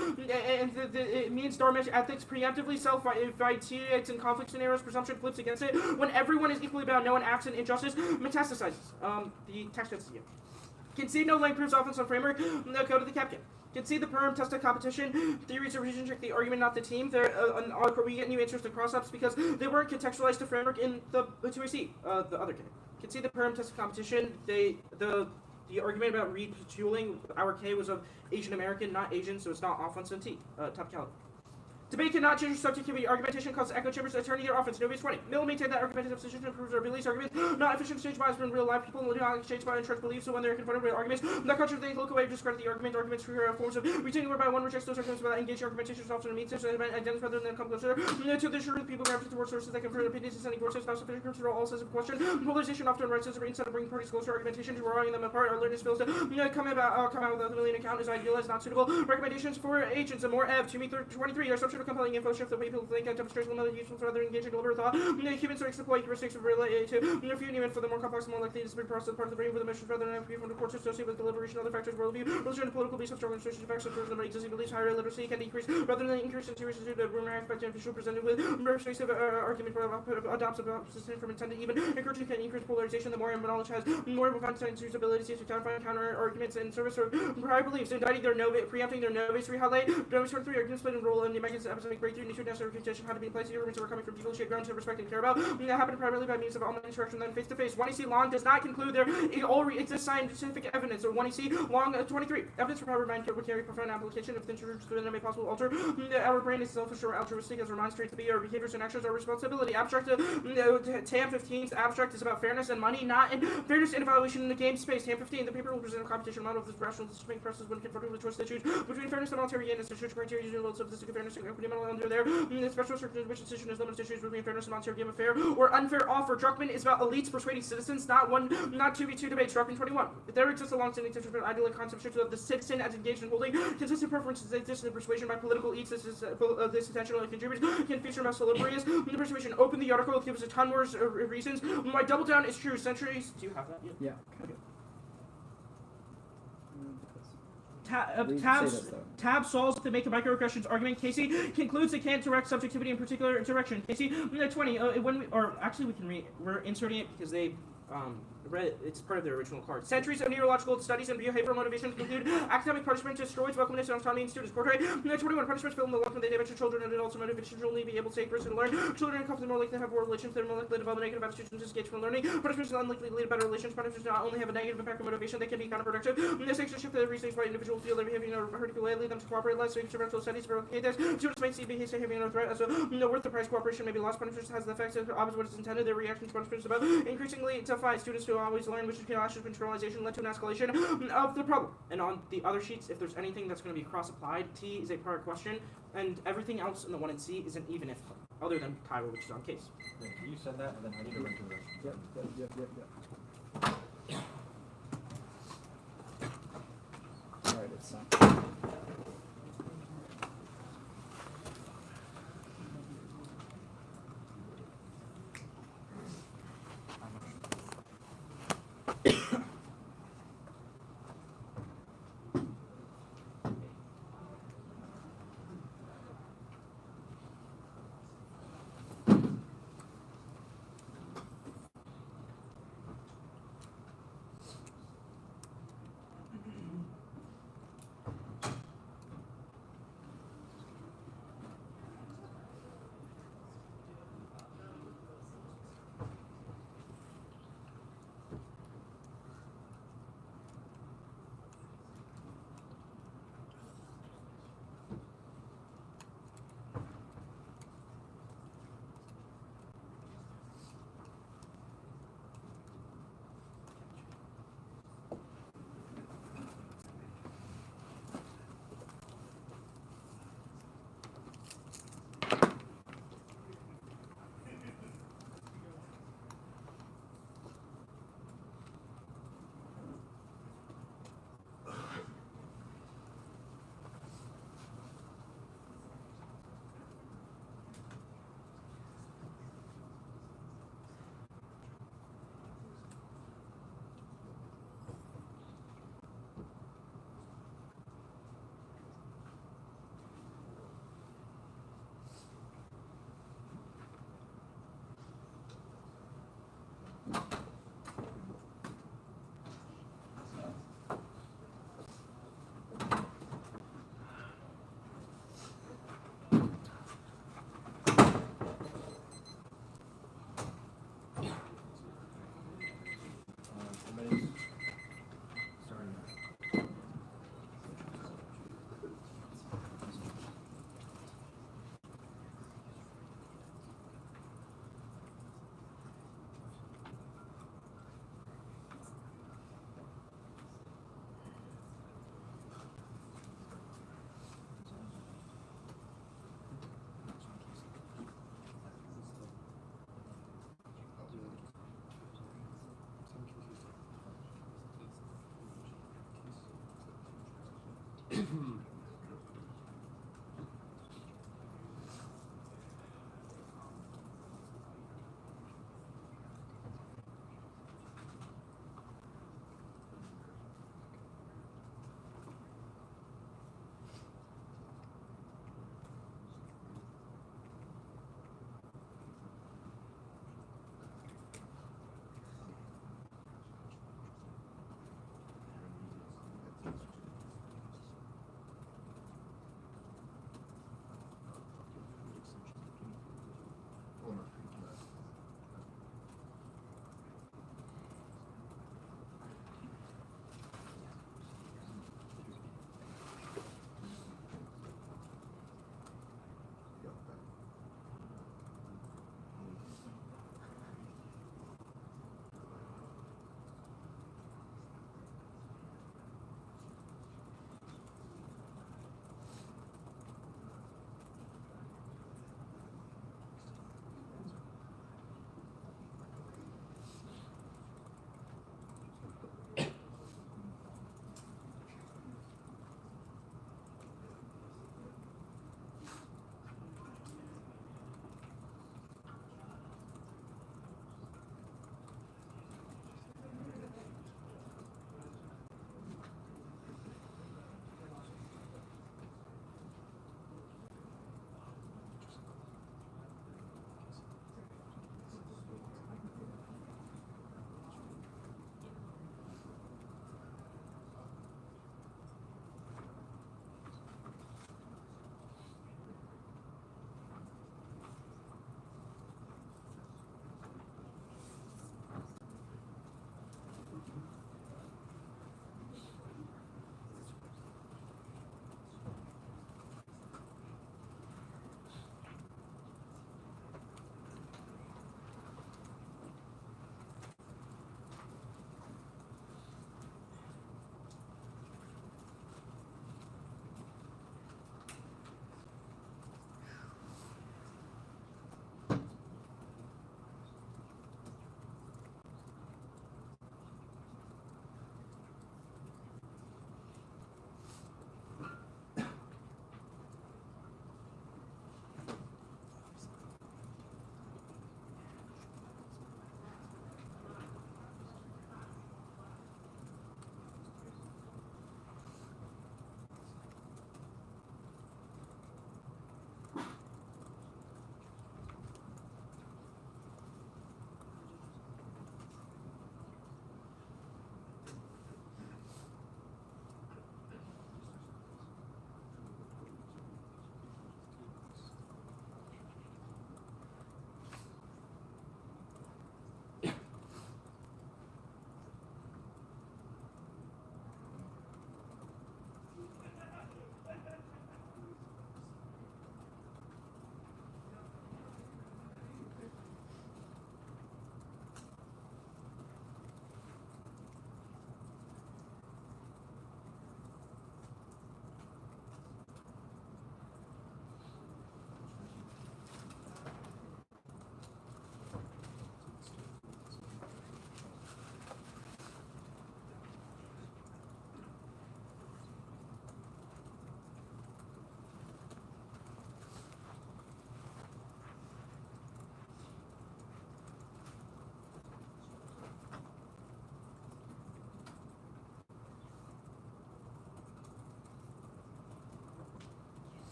it means dharmic ethics preemptively self-vitiates in conflict scenarios. Presumption flips against it. When everyone is equally bound, no one acts in injustice metastasizes. The text gets to you. Concede no length proves offense on framework. Go to the captain. Concede the perm, test the competition. Theories of region check the argument, not the team. We get new answers to cross-ups because they weren't contextualized to framework in the 2AC, the other K. Concede the perm, test the competition. The argument about retooling our K was of Asian American, not Asian, so it's not offense and T. Top caliber. Debate cannot change subjectivity. Argumentation causes echo chambers to turn your offense. Nobody's 20. Mill maintain that argumentative position improves our abilities. Arguments not efficient exchange bias in real life. People do not exchange by entrenched beliefs, so when they're confronted with arguments that contradict the local way of discredit the argument. Arguments for forms of retaining whereby one rejects those arguments without engaging argumentation often means such an identity rather than come closer to the truth. People gravitate towards sources that confirm opinions and sending forces not sufficient to all sense of question. Polarization often writes as a instead of bringing parties closer. Argumentation drawing them apart. Our learning skills to come out without the million account is idealized, not suitable. Recommendations for agents and more Ev to me 23. There's some sort of compelling info shift the way people think and demonstrates limited useful rather than engaging deliberate thought. Humans are exploit characteristics of related to few even for the more complex, more likely to be processed part of the brain with emotions rather than from the cortex associated with deliberation. Other factors, worldview, religion, and political beliefs have strong associated effects such as the existing beliefs. Higher literacy can decrease rather than increase in seriousness due to rumor aspect and visual presented with persuasive argument adopts a system from intended even encouraging can increase polarization. The more knowledge has more content use abilities to counter arguments in service of prior beliefs, indicting their preempting their novice rehighlight. Novice 23 arguments played a role in the mechanism epistemic breakthrough. New necessary contention had to be in place. Arguments that were coming from people shared grounds to respect and care about. That happened primarily by means of online interaction, then face to face. 1EC Long does not conclude there all exists scientific evidence. So 1EC Long 23 evidence for power mind would carry profound application if the introduced within a possible alter. Our brain is selfish or altruistic as our minds traits to be. Our behaviors and actions are responsibility. Abstract TAM 15's abstract is about fairness and money, not in fairness and evaluation in the game space. TAM 15 the paper will present a competition model of this rational decision process when confronted with the choice to choose between fairness and monetary gain as a criteria using the of the fairness and equity model under there. The special circumstances which decision is limited to issues between fairness and monetary game of fair or unfair offer. Druckmann is about elites persuading citizens, not 2v2 debates. Druckmann 21. There exists a long-standing ideal concept of the citizen as engaged in holding consistent preferences exist in persuasion by political elites. This intentional contributors can feature muscle laborious. The persuasion open the article gives a ton more reasons why double down is true. Centuries. Do you have that? Yeah. Okay. Tabs Tab solves to make a microaggressions argument. Casey concludes it can't direct subjectivity in particular direction. Casey 20. We're inserting it because they it's part of their original card. Centuries of neurological studies and behavioral motivation conclude academic punishment destroys welcomeness and autonomy in students. Portray 21 punishments fill in the welcome they damage to children and adults and motivation to only be able to take person to learn. Children and confident more likely to have poor relations, they're more likely to develop negative attitudes and disengage from learning. Punishments are unlikely to lead to better relations. Punishments not only have a negative impact on motivation, they can be counterproductive. This makes a shift to the reasons why individuals feel they're behaving in a particular way, lead them to cooperate less. So experimental studies verify this. Students may see behavior having no threat, as no worth the price cooperation may be lost. Punishments has the effects of opposite what is intended. Their reaction to punishments is about increasingly defy students to always learn, which is controlization led to an escalation of the problem. And on the other sheets, if there's anything that's going to be cross-applied, T is a prior question, and everything else in the 1 and C is an even if, other than Tyler, which is on case. Wait, can you send that and then I need to run through the rest? Yep. Alright, it's signed.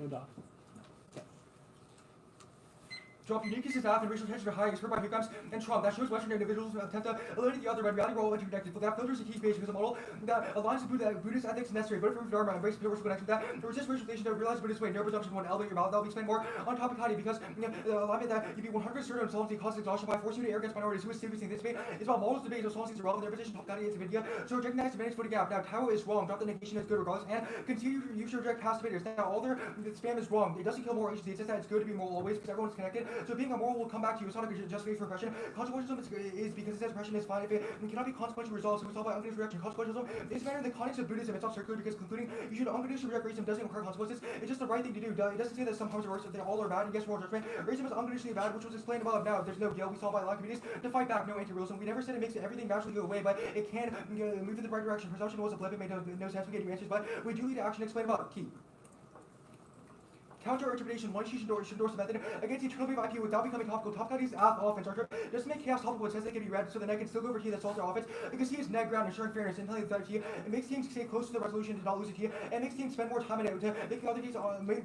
No doc. Drop uniqueness is off and racial tensions are high, expressed by Hugams and Trump. That shows Western individuals attempt to eliminate the other when reality we're all interconnected. But that filters the key page because a model that aligns with Buddhist ethics necessary. Vote for Dharma, embrace universal connection. That to resist racial relation, to realize Buddhist way. No presumption one elevate your mouth. That'll be explained more on topicality because the alignment that you be 100 certain of solemnity causes exhaustion by forcing you to arrogance minorities. Who is seriously this debate? It's about models debate, so solemnity is irrelevant. Their position topicality is a video. So rejecting that is advantage footing gap. Now Tao is wrong. Drop the negation is good regardless. And continue to use your reject past debaters. Now all their spam is wrong. It doesn't kill moral agency. It says that it's good to be moral always because everyone's connected. So being a moral will come back to you. It's not a justification for oppression. Consequentialism is because it says oppression is fine if it cannot be consequentially resolved, so it's all by unconditional reaction. Consequentialism is better in the context of Buddhism. It's not circular because concluding you should unconditionally reject racism doesn't require consequences. It's just the right thing to do. It doesn't say that some harms are worse, that they all are bad, and yes, moral judgment. Racism is unconditionally bad, which was explained above. Now, there's no guilt. We saw by a lot of communities to fight back, no anti-realism. We never said it makes everything magically go away, but it can move in the right direction. Presumption was a blip, it made no sense. We gave you answers, but we do lead to action. Explain about key. Counter interpretation, one should endorse the method against the eternal IP without becoming topical. Topicality is off offense. Archer doesn't make chaos topical, it says they can be read so the net can still go over T that solves their offense. Because T is net ground, ensuring fairness, and telling the third T. It makes teams stay close to the resolution to not lose a T. And makes teams spend more time in it to making other teams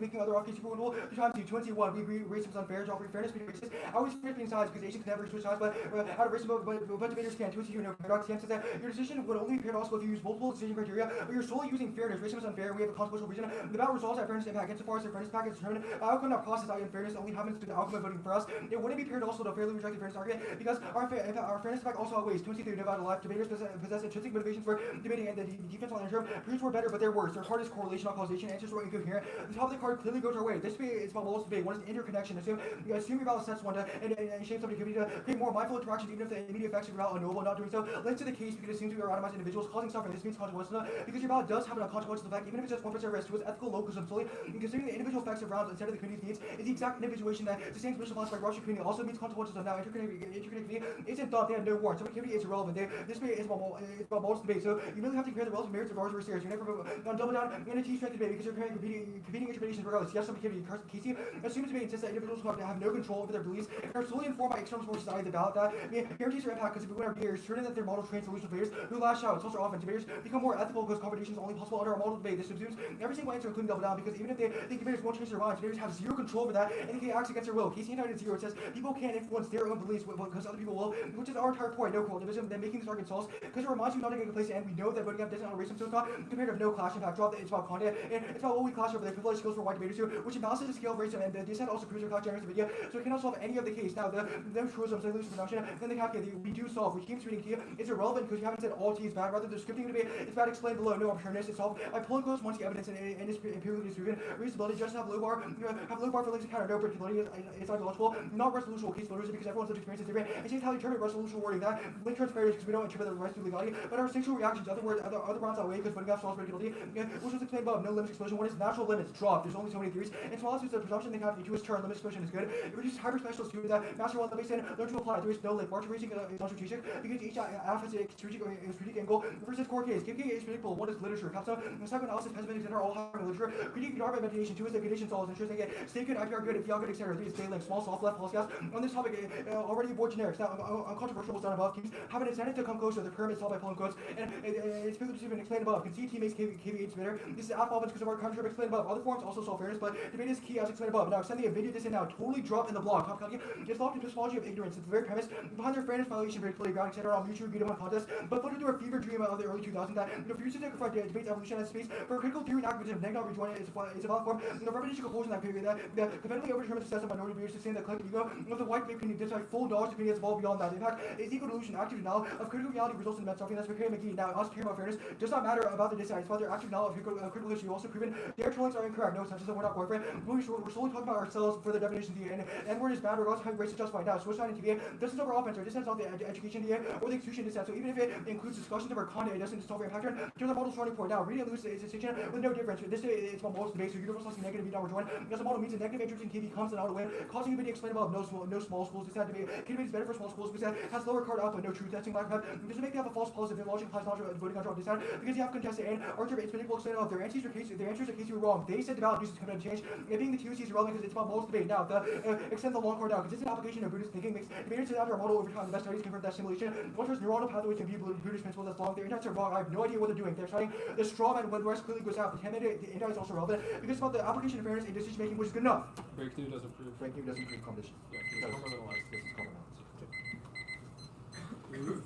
making other off-key super winnable. 2 times T, 21. We agree racism is unfair, offering fairness between races. Always fairness between sides because Asians can never switch sides, but out of racism, but debaters can. 2 no paradox. Sam says that your decision would only be paradoxical if you use multiple decision criteria, but you're solely using fairness. Racism is unfair. We have a consequential reason. The battle resolves that fairness impact. Insofar as the fairness package is determined, outcome that process out in fairness only happens to the outcome of voting for us. It wouldn't be paradoxical to fairly reject the fairness argument because our fairness impact also outweighs 23 divided life. Debaters possess intrinsic motivations for debating, and the defense on interim proofs were better, but they're worse. Their card is correlation, not causation. Answers were incoherent. The top of the card clearly goes our way. This debate is about moral debate. One is interconnection. Assume your valid sets one to and shame somebody to create more mindful interactions, even if the immediate effects of your valid are knowable. Not doing so links to the case because it assumes we are itemized individuals causing suffering. This means consequences because your valid does have a consequential effect, even if it's just 1% risk to its ethical localism solely. Considering the individual effects of rounds instead of the community's needs is the exact individuation that sustains mission loss by Russian community. Also means consequences of now interconnectivity isn't thought. They have no warrant. So activity is irrelevant. This debate is about moral debate. So you really have to compare the relative merits of ours versus theirs. You never double down in a T-strength debate because you're comparing competing interpretations regardless. Yes, subjectivity. Casey assumes debate insists that individuals have no control over their beliefs and are solely informed by external forces out of the ballot. That guarantees their impact because if we win our debaters, certain that their model trains solution debaters who lash out. It's also often debaters become more ethical because competition is only possible under a model debate. This assumes every single answer, including double down, because even if they think debaters won't change their minds, debaters have zero control over that and they can act against their will. Casey United 0 says people can't influence their own beliefs because other people will, which is our entire point. No collectivism. Then making this argument false because it reminds you not to get complacent, and we know that voting up doesn't racism, so it's not comparative no clash. In fact, drop that it's about content and it's about what we clash over the privilege skills for white debaters too, which imbalances the scale of racism, and the dissent also proves our clash generates the video, so it cannot solve any of the case. Now the truisms, they lose presumption, then the caveat we do solve. We keep reading T. It's irrelevant because you haven't said all T is bad. Rather, the scripting debate it's bad explained below. No arbitrariness. It's solved by pulling close once the evidence and it's empirically disproven. Reasonability just have low bar for links encounter. No predictability. It's ideological, not resolutional case voters because everyone's lived experience is different. And change how we interpret resolutional wording. That link turns fairness because we don't interpret the rest through legality, but our instinctual reactions. Other rounds outweigh because voting gaps solves predictability, which was explained above. No limits explosion. One is natural limits drop. There's only so many theories. And small is the presumption they have to is turn limit explosion is good. It reduces hyper specialists to that master one limits and learn to apply. There is no link. March racing is not strategic because each app has a strategic angle versus core case. KK is predictable. One is literature. Capstone, psychoanalysis, pessimistic, etc. All have literature. Critique Darwin meditation. 2 is the condition solves. Interesting. Stay good, IPR good, if y'all good, etc. 3 is stay link. Small, soft, left, false gas. On this topic, already avoid generics. Now, uncontroversial was done above. Keeps have an incentive to come closer. The pyramid solved by pulling quotes. And it's been explained above. Can CT makes KVH better. This is alpha because of our control explained above. Other forms also solve fairness, but debate is key as explained above. Now, extend the video this in now. Totally drop in the blog. Top copy. It's locked into epistemology of ignorance. It's the very premise behind their fairness violation, predictability, ground, etc. on mutually agreed upon contest. But put into a fever dream of the early 2000s that refuses to confront debates evolution as space for critical theory and activism. Negative rejoin it's a valid form. The repetition compulsion that period that competitively overdetermined success of minority behaviors to sustain the collective ego of the white community despite full knowledge opinion has evolved beyond that. In fact, is equal delusion, active denial of critical reality results in immense suffering. That's McCary McGee. Now, us caring about fairness does not matter about the dissent. It's about their active denial of critical issue. Also proven their trolls are incorrect. No such as we're not boyfriend. We're solely talking about ourselves for the definition of the and word is bad regardless of how race is justified. Now, switch side and TVA doesn't solve our offense or dissent of the education the or the exclusion dissent. So even if it includes discussions of our content, it doesn't solve our impact. Here's the model starting point. Now, reading and lose is a distinction with no difference. This is about most debate. So universal negative be now rejoin. Because the model means a negative interest in TV comes and out of the way, causing you to explain about no small schools. This debate can is better for small schools because it has lower card output, no truth testing, lack of doesn't make you have a false positive logic applies not voting on dissent because you have contested and Archer it's predictable explain about their answers are case you were wrong. They said the ballot uses committed change. It being the TOC is irrelevant because it's about most debate. Now the extend the long card down because it's an application of Buddhist thinking makes debaters sit after a model over time. The best studies confirm that simulation. Once neuronal pathways can view Buddhist principles as long. Their insights are wrong. I have no idea what they're doing. They're citing the straw man when the rest clearly goes out. The 10-minute index is also relevant because it's about the application of fairness in decision making, which is good enough. Breakthrough doesn't prove. Breakthrough doesn't prove competition. Yeah, It it's does. compartmentalized. This is compartmentalized.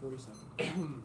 47.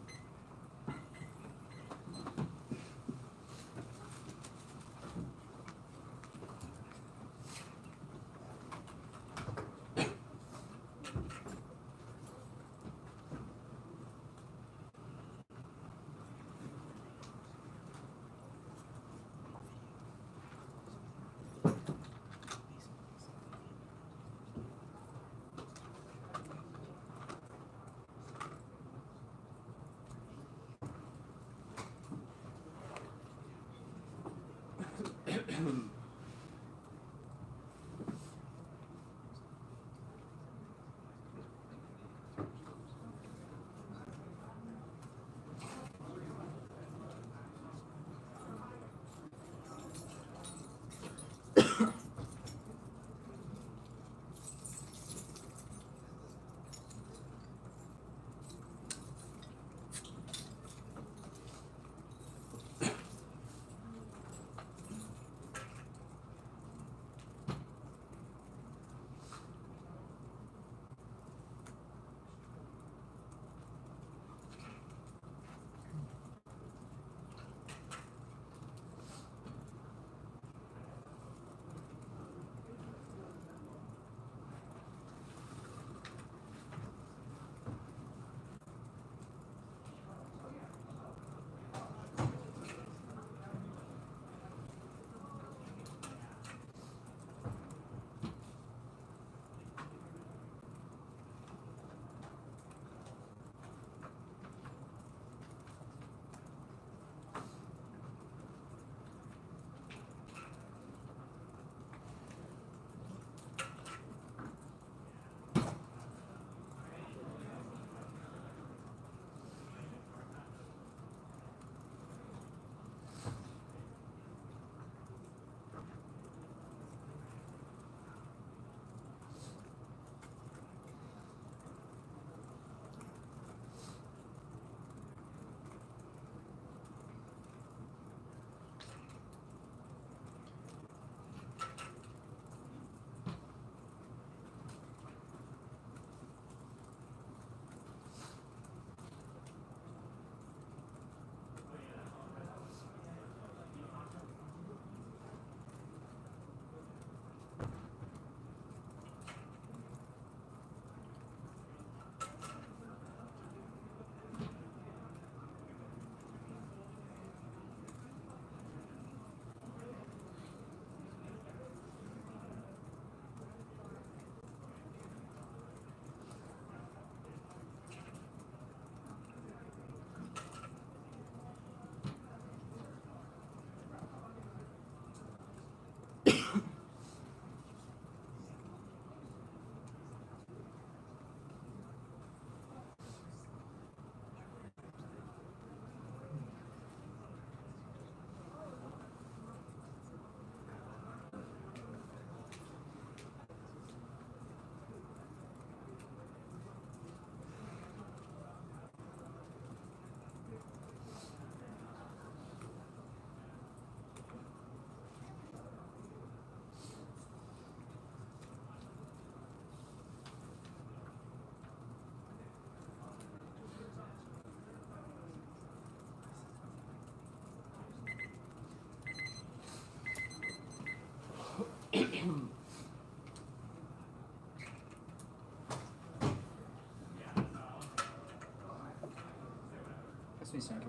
That's me saying,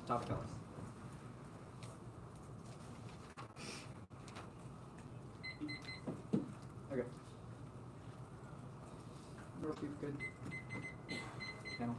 Topic health. Okay. Northview, good. Panel.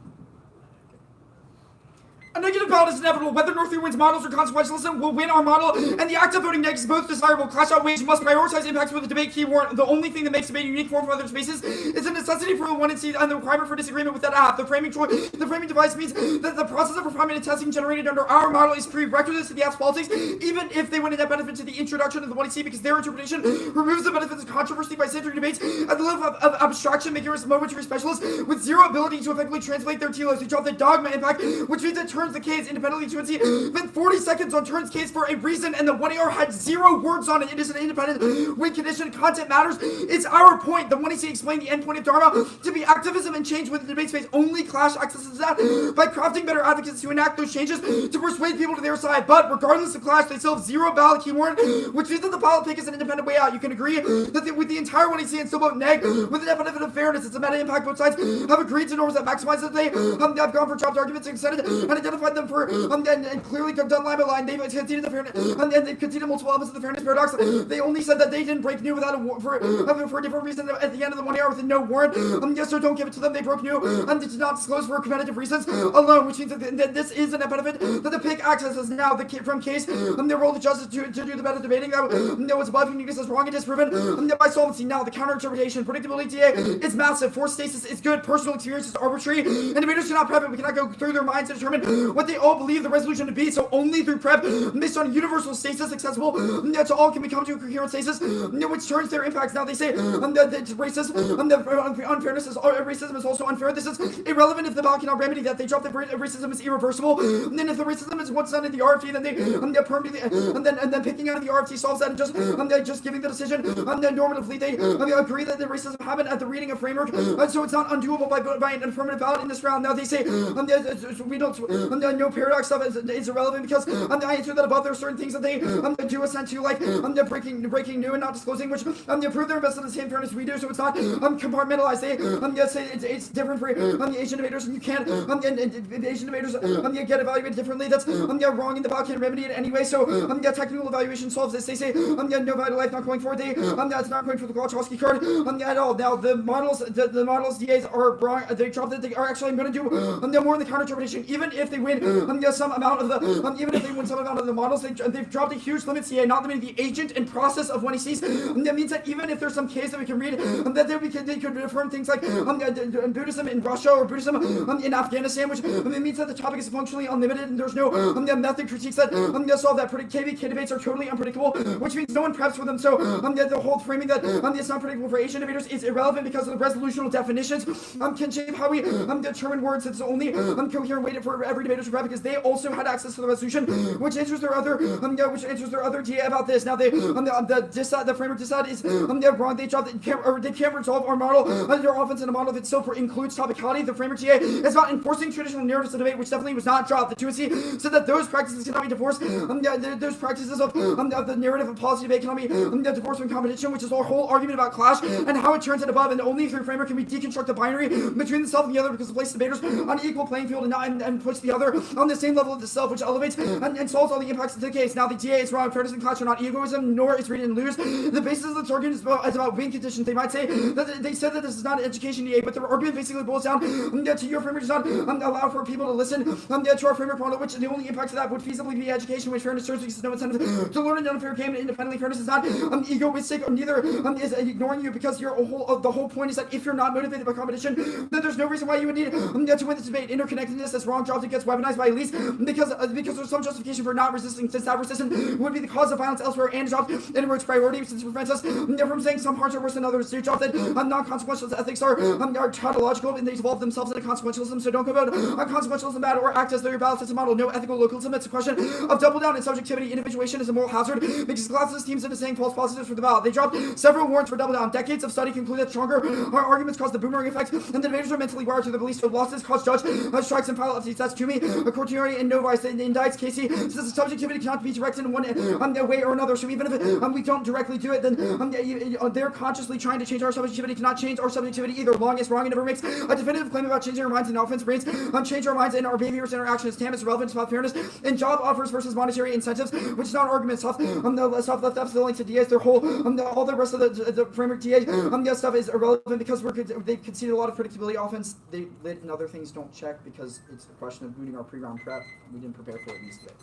Okay. negative ballot is inevitable. Whether Northview wins models or consequentialism will win our model, and the act of voting next is both desirable. Clash outweighs. You must prioritize impacts with the debate key warrant. The only thing that makes debate unique from other spaces is a necessity for the one and C and the requirement for disagreement with that app. The framing device means that the process of refinement and testing generated under our model is prerequisite to the app's politics, even if they win a net benefit to the introduction of the 1C, because their interpretation removes the benefits of controversy by centering debates at the level of abstraction, making us momentary specialists with zero ability to effectively translate their telos. We drop the dogma impact, which means it turns the case independently to NC. Spent 40 seconds on turns case for a reason, and the 1AR had 0 words on it. It is an independent win condition. Content matters. It's our point. The 1AC explained the endpoint of Dharma to be activism and change within the debate space. Only Clash accesses that by crafting better advocates to enact those changes to persuade people to their side. But regardless of Clash, they still have 0 ballot key warrant, which means that the ballot pick is an independent way out. You can agree that with the entire 1AC and still vote neg with the benefit of fairness. It's a meta impact. Both sides have agreed to norms that maximize that they have gone for chopped arguments and extended and identified them for and clearly done line by line. They've conceded the fairness and they've conceded multiple elements of the fairness paradox. They only said that they didn't break new without for a different reason at the end of the 1 hour with no warrant. Yes, so don't give it to them. They broke new and did not disclose for competitive reasons alone, which means that this is a net benefit that the pick accesses now the from case their role of justice to do the better debating that was above uniqueness is wrong and disproven by solvency. Now the counter interpretation predictability TA is massive. Forced stasis is good. Personal experience is arbitrary, and debaters cannot prep it. We cannot go through their minds to determine what they all believe the resolution to be. So only through prep based on universal stasis accessible to all can we come to a coherent stasis which turns their impacts. Now they say that unfairness is racism is also unfair. This is irrelevant if the ballot cannot remedy that. They drop that racism is irreversible. And then if the racism is what's done in the RFT, then they permanently and then picking out of the RFT solves that and just giving the decision normatively. They agree that the racism happened at the reading of framework, so it's not undoable by an affirmative ballot in this round. Now they say we don't no paradox stuff is irrelevant because I answer that above there are certain things that they do assent to, like breaking new and not disclosing, which prove they're invested in the same fairness we do, so it's not compartmentalized. They say it's different for the Asian debaters, and you can't and Asian debaters get evaluated differently. That's wrong, and the ballot can't remedy it anyway. So technical evaluation solves this. They say no value life not going forward. It's not going for the Kolachowski card at all. Now the models DAs are wrong. They dropped that they are actually going to do more in the counter interpretation, even if they win some amount of the even if they win some amount of the models. They've dropped a huge limit CA, not limiting the agent and process of 1ACs. That means that even if there's some case that we can read that they could affirm things like Buddhism in Russia or Buddhism in Afghanistan, which means that the topic is functionally unlimited and there's no method critiques that solve that. KVK debates are totally unpredictable, which means no one preps for them. So the whole framing that it's not predictable for Asian debaters is irrelevant because of the resolutional definitions can shape how we determine words. It's only coherent way for every debater to prep because they also had access to the resolution, which answers their other DA about this. Now the framework decide is wrong. They can't resolve our model under offense in a model that still includes topicality. The framework TA is about enforcing traditional narratives of debate, which definitely was not dropped. The 2C said that those practices cannot be divorced. Those practices of the narrative of policy debate cannot be divorced from competition, which is our whole argument about clash and how it turns it above. And only through framework can we deconstruct the binary between the self and the other, because it places debaters on an equal playing field and puts the other on the same level of the self, which elevates and solves all the impacts of the case. Now the TA is wrong. Fairness and clash are not egoism, nor is read and lose. The basis of the argument is about win conditions. They might say that they said that this is not an education EA, but their argument basically boils down to your framework does not allow for people to listen to our framework model, which the only impact of that would feasibly be education, which fairness serves because no incentive to learn an unfair game and independently. Fairness is not egoistic, or neither is ignoring you, because the whole point is that if you're not motivated by competition, then there's no reason why you would need to win this debate. Interconnectedness that's wrong jobs, it gets weaponized by elites because there's some justification for not resisting, since that resistance would be the cause of violence elsewhere and jobs in its priority, since it prevents us from saying some parts are worse than others. Jobs that non-consequentialist ethics are tautological and they evolve themselves into consequentialism. So don't go about consequentialism bad or act as though your ballot system model. No ethical localism. It's a question of double down and subjectivity. Individuation is a moral hazard because classes teams into saying false positives for the ballot. They dropped several warrants for double down. Decades of study conclude that stronger arguments cause the boomerang effect, and the debaters are mentally wired to the belief so losses cause judge strikes and file updates. That's to me a courtier and no vice. That indicts Casey says the subjectivity cannot be directed in one way or another. So even if we don't directly do it, then they're consciously trying to change our subjectivity. Cannot change our subjectivity either. Long is wrong and never makes a definitive claim about changing our minds and offense brains. Change our minds and our behaviors and our actions. TAM is relevant about fairness and job offers versus monetary incentives, which is not an argument. Soft left up the link to DAs. Their whole all the rest of the framework DA stuff is irrelevant because they've conceded a lot of predictability. Offense they lit and other things don't check because it's a question of doing our pre-round prep. We didn't prepare for these today.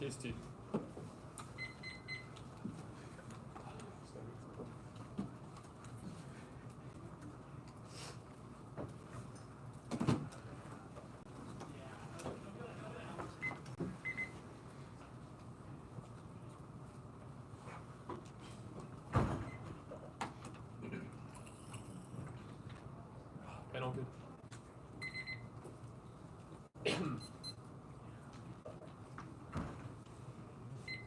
Case T. Panel good.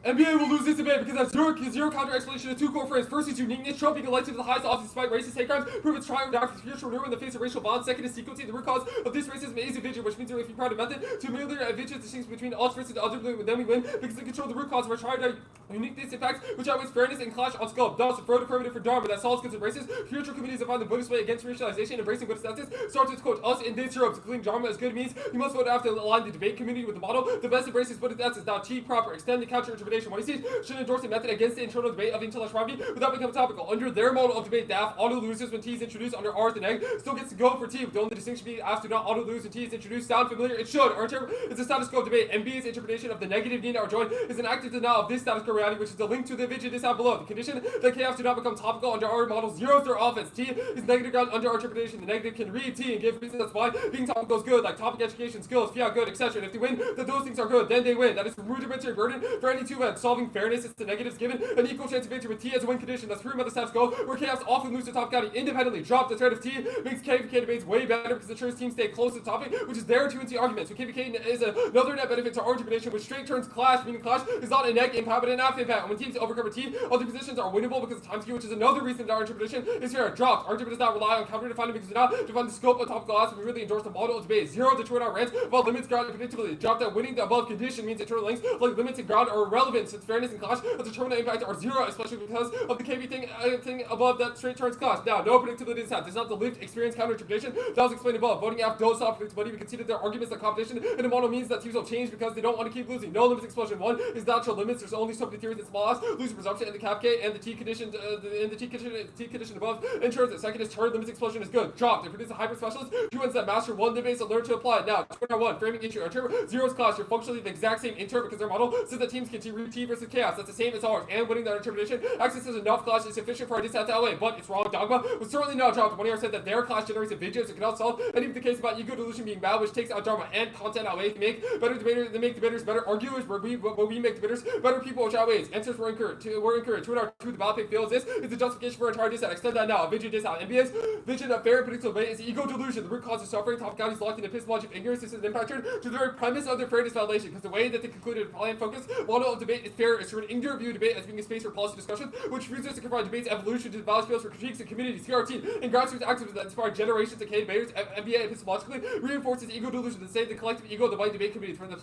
NBA will lose this debate because that's zero counter explanation of two core frames. First is uniqueness, Trump being elected to the highest office despite racist hate crimes. Prove its triumph after spiritual renewal in the face of racial bonds. Second is sequencing. The root cause of this racism is evasion, which means if you proud of method to merely evasion distinction between us versus the other, then we win because they control the root cause of our triad uniqueness impacts, which outweighs fairness and clash on scope. Thus, a broad affirmative for Dharma that solves goods of races. Spiritual communities that find the Buddhist way against racialization, embracing Buddhist ethics, starts with quote, us in this Europe, declaring Dharma as good means you must vote after to align the debate community with the model. The best embraces Buddhist ethics, now T proper, extend the counter interpretation. What he sees should endorse a method against the internal debate of intellectual property without becoming topical. Under their model of debate, DAF auto loses when T is introduced. Under ours, the neg still gets to go for T, with the only distinction being asked to not auto lose when T is introduced. Sound familiar? It should. Our term is the status quo of debate. MBA's interpretation of the negative need or join is an active denial of this status quo reality, which is the link to the vision disavowed below. The condition that chaos do not become topical under our model zeros their offense. T is negative ground under our interpretation. The negative can read T and give reasons that's why being topical is good, like topic education, skills, fiat good, etc. And if they win, that those things are good, then they win. That is the rudimentary burden for any two events. Solving fairness is the negatives given an equal chance of victory with T as a win condition. That's proven by the status quo, where chaos often loses to top county independently. Drop the threat of T makes KVK debates way better because the church teams stay close to the topic, which is their 2 and T argument. So KVK is another net benefit to our interpretation, which straight turns clash, meaning clash is not a neg impact but an after impact. And when teams overcover T, other positions are winnable because of time skew, which is another reason that our interpretation is fair. Dropped. Our interpretation does not rely on counter defining because we do not define the scope of topical class. We really endorse the model of debate. Zero the true in our rants about limits, ground, and predictability. Drop that winning the above condition means internal links like limits and ground are irrelevant since fairness and clash of determinant impact are zero, especially because of the KV thing above that straight turns clash. Now, no predictability is had. This is not the lived experience counter interpretation that was explained above. Voting out does not predictability. We conceded their arguments that competition in the model means that teams will change because they don't want to keep losing. No limits explosion. One is natural limits. There's only so many theories that small s lose presumption and the cap K and the T condition T condition above ensures that second is turn limits explosion is good. Dropped. It produces a hyper specialist. Two ones that master one debates and learn to apply it. Now, 1 framing issue. Our term zeros clash. You're functionally the exact same inter because their model says that teams can root T versus chaos. That's the same as ours. And winning that interpretation access is enough clash is sufficient for our dissent that way, but it's wrong. Dogma was certainly not dropped. One here said that their clash generates a videos it cannot solve, and even the case about ego delusion being bad, which takes out dogma and content outweighs. They make better debaters. They make debaters better arguers. Where we make debaters better people, which outweighs. Answers were encouraged. Two and our two. The ballot pick fails. This is the justification for our entire dissent. Extend that now. A vision dissent. NBA's vision of fair and predictable debate is ego delusion. The root cause of suffering. Top counties locked in epistemology of ignorance. This is impacted to the very premise of their fairness violation, because the way that they concluded plan focus model of debate is fair is to an ignorant view of debate as being a space for policy discussion, which refuses to confine debate's evolution to the valid fields for critiques and communities. CRT and grassroots activism that inspire generations of K debaters. MBA epistemologically reinforces ego delusion to say the collective ego of the white debate community. From the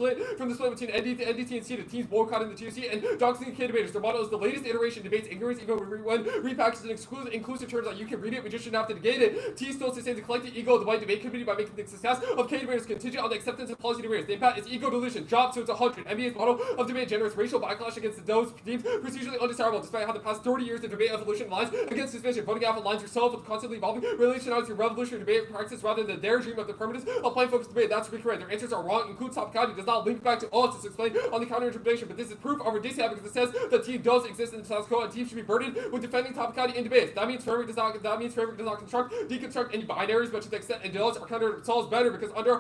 split between NDT and C, the teams boycotting the TOC and doxing K debaters. Their model is the latest iteration debates ignorance even when repackaged in inclusive terms like you can read it, we just shouldn't have to negate it. T still sustains the collective ego of the white debate community by making the success of K debaters contingent on the acceptance of policy debaters. The impact is ego delusion. Dropped to its 100. NBA's model of debate generates racial backlash against those teams procedurally undesirable, despite how the past 30 years of debate evolution aligns against this vision. Voting out aligns yourself with constantly evolving relationality to revolutionary debate practice rather than their dream of the permanence of plain focused debate. That's correct. Their answers are wrong. Includes topicality does not link back to us as explained on the counter interpretation, but this is proof of our dissent because it says that team does exist in the status quo and teams should be burdened with defending topicality in debates. That means framework does not deconstruct any binaries, but to the extent it does, our counter solves better because under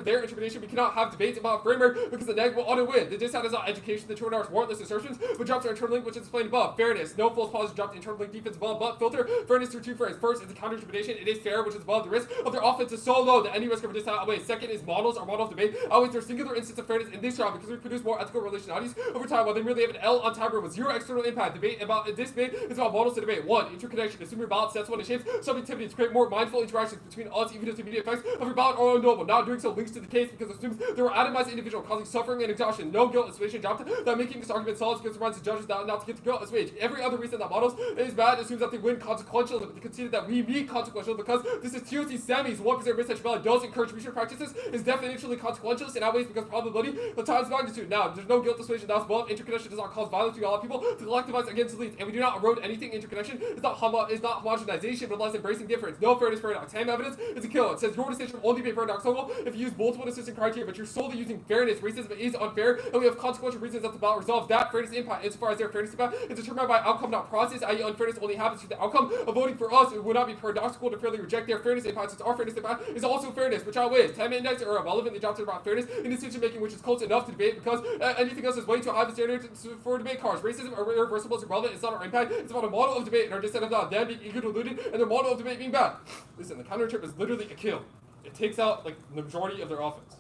their interpretation, we cannot have debates about framework because the neg will auto win. The dissent is not education. The 2 hours warrantless assertions, but drops our internal link, which is explained above. Fairness, no false positives dropped internal link defense above, but filter fairness through 2 frames. First is the counter interpretation. It is fair, which is above. The risk of their offense is so low that any risk of dissent outweighs. Second is models. Our model of debate outweighs their singular instance of fairness in this job because we produce more ethical relationalities over time while they merely have an L on timer with zero external impact. Debate about this debate is about models to debate. 1. Interconnection. Assume your ballot sets one and shapes subjectivity to create more mindful interactions between us, even if the immediate effects of your ballot are unknowable. Not doing so links to the case because it assumes there were atomized individual causing suffering and exhaustion. No guilt, isolation, adopted that making this argument solid against the rights of judges not to get to go as wage. Every other reason that models is bad assumes that they win consequential, but they conceded that we mean consequential because this is TOC semis. 1% risk HTML does encourage research practices is definitionally consequentialist in outweighs because probability of times magnitude. Now, there's no guilt dissuasion that's above. Interconnection does not cause violence to all people to collectivize against elites, and we do not erode anything. Interconnection is not homogenization, but less embracing difference. No fairness paradox. Ham evidence is a kill. It says your decision will only be paradoxical if you use multiple decision criteria, but you're solely using fairness. Racism is unfair, and we have consequential reasons that the ballot resolves that. Fairness impact, insofar as their fairness impact is determined by outcome, not process, i.e. unfairness only happens to the outcome of voting for us. It would not be paradoxical to fairly reject their fairness impact, since our fairness impact is also fairness, which outweighs 10 index are irrelevant. They dropped about fairness in decision making, which is close enough to debate because anything else is way too high of a standard for debate cars. Racism or irreversible is irrelevant. It's not our impact. It's about a model of debate and our dissent of them being eager deluded and their model of debate being bad. Listen, the counter trip is literally a kill. It takes out like the majority of their offense.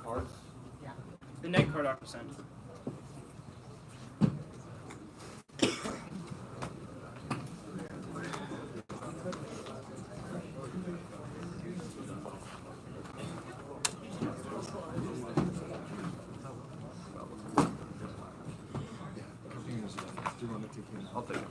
Cards. The neg card Dr. sent. I'll take it.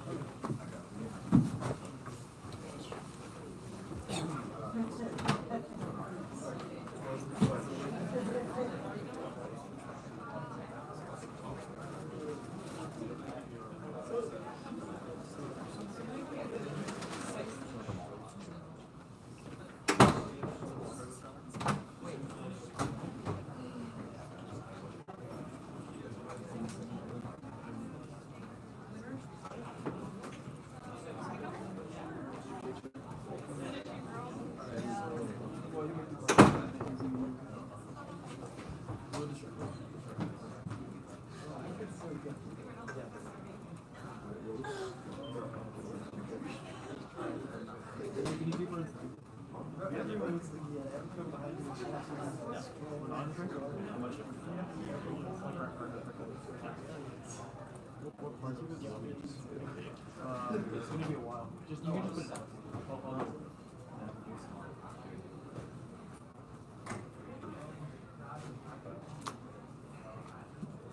It's gonna be a while. Just you can just put it down.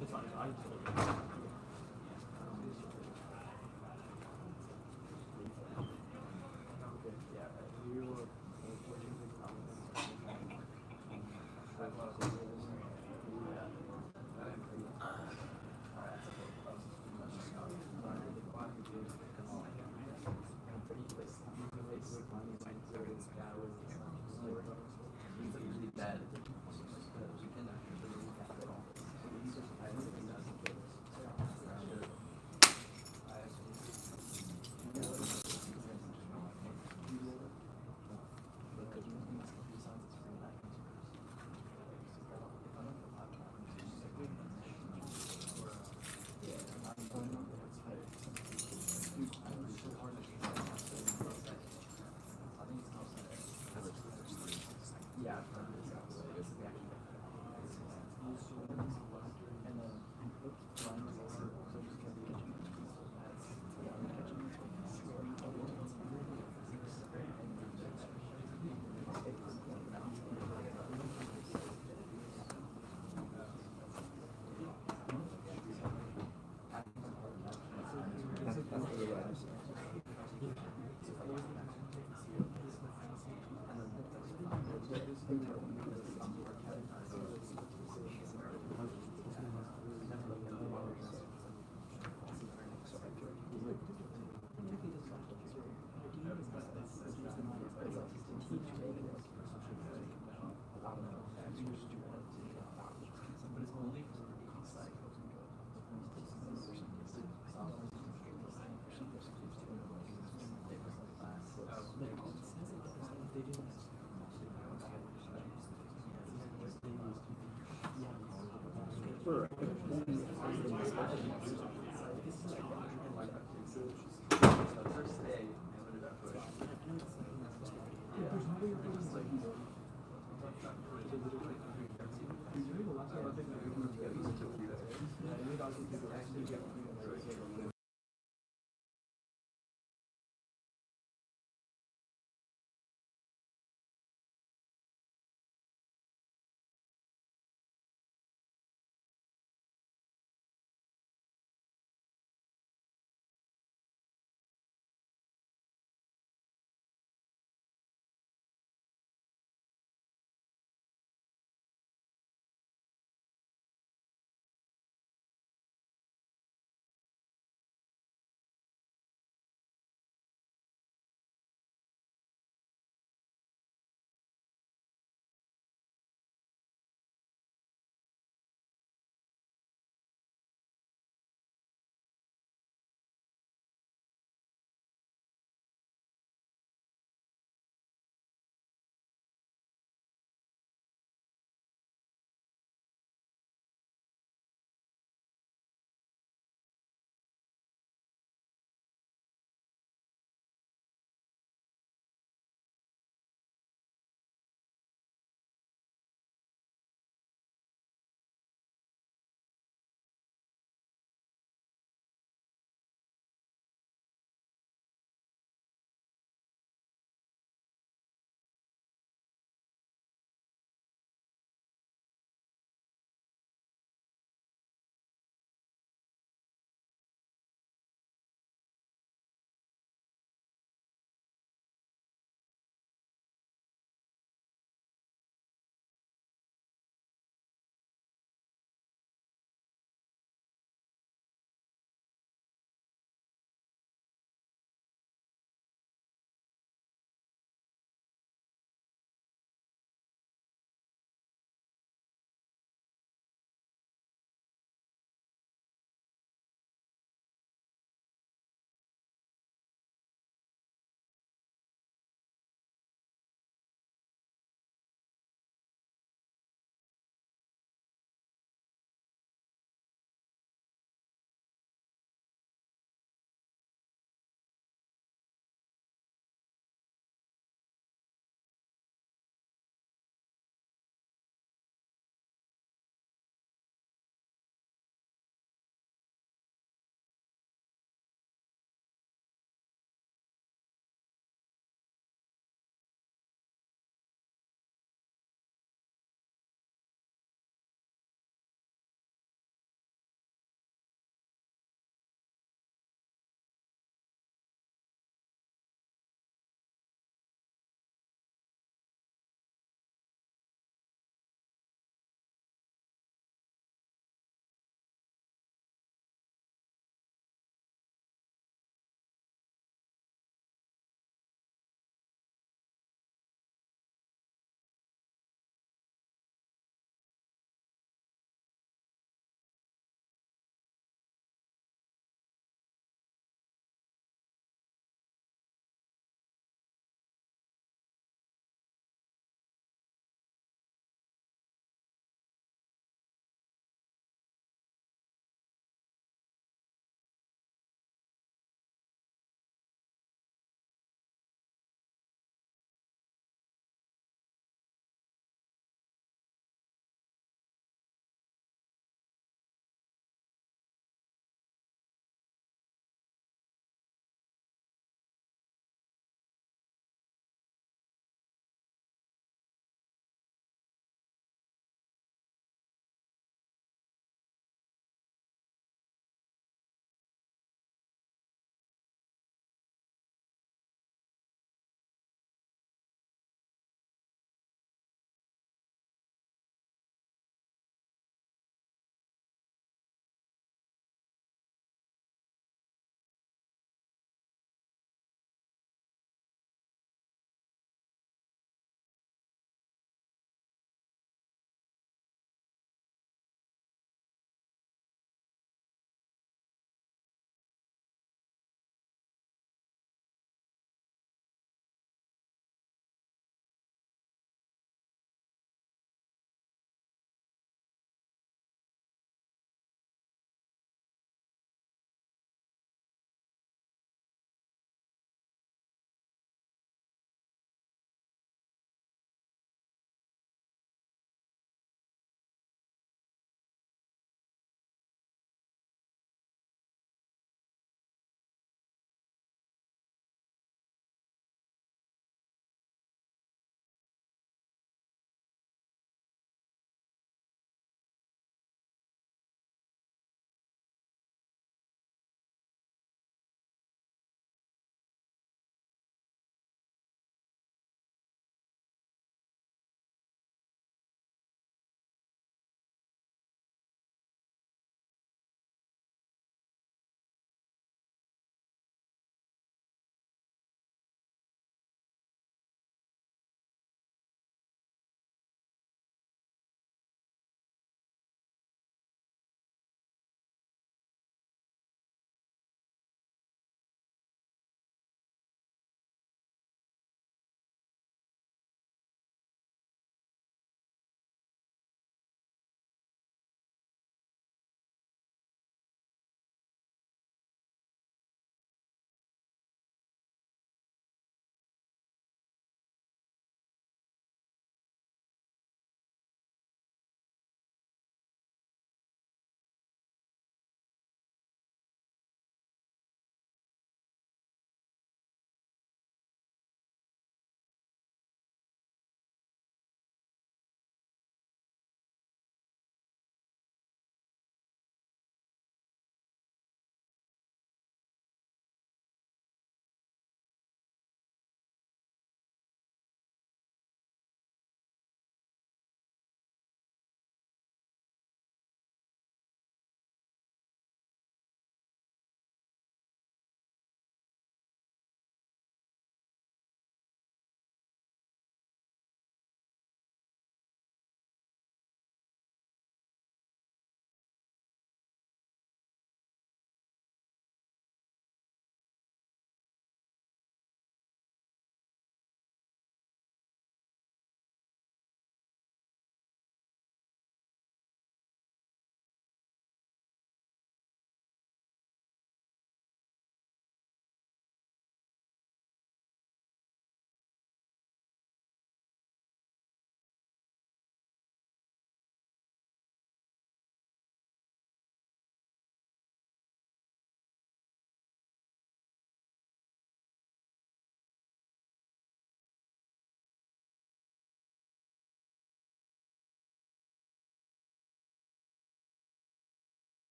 It's fine. I just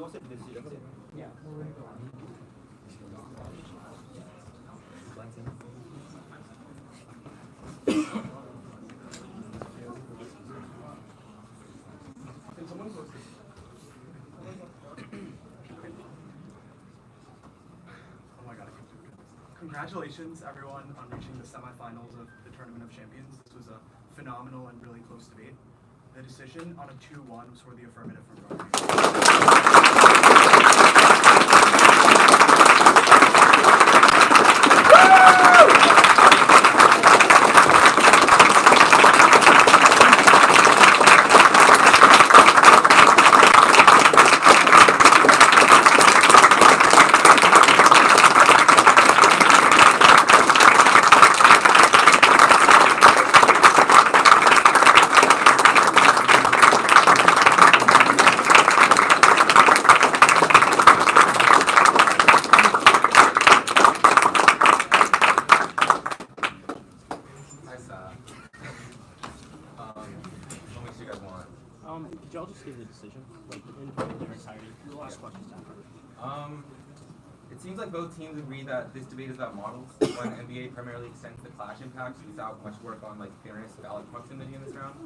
all said decisions. Yeah. Can someone close this? Oh my god, I can't do it. Congratulations, everyone, on reaching the semifinals of the Tournament of Champions. This was a phenomenal and really close debate. The decision on a 2-1 was for the affirmative from Northview. How much do you guys want? Did y'all just give the decision, like in their entirety? The last question's down. It seems like both teams agree that this debate is about models. When MBA primarily extends the clash impacts without much work on like fairness, valid proximity in this round.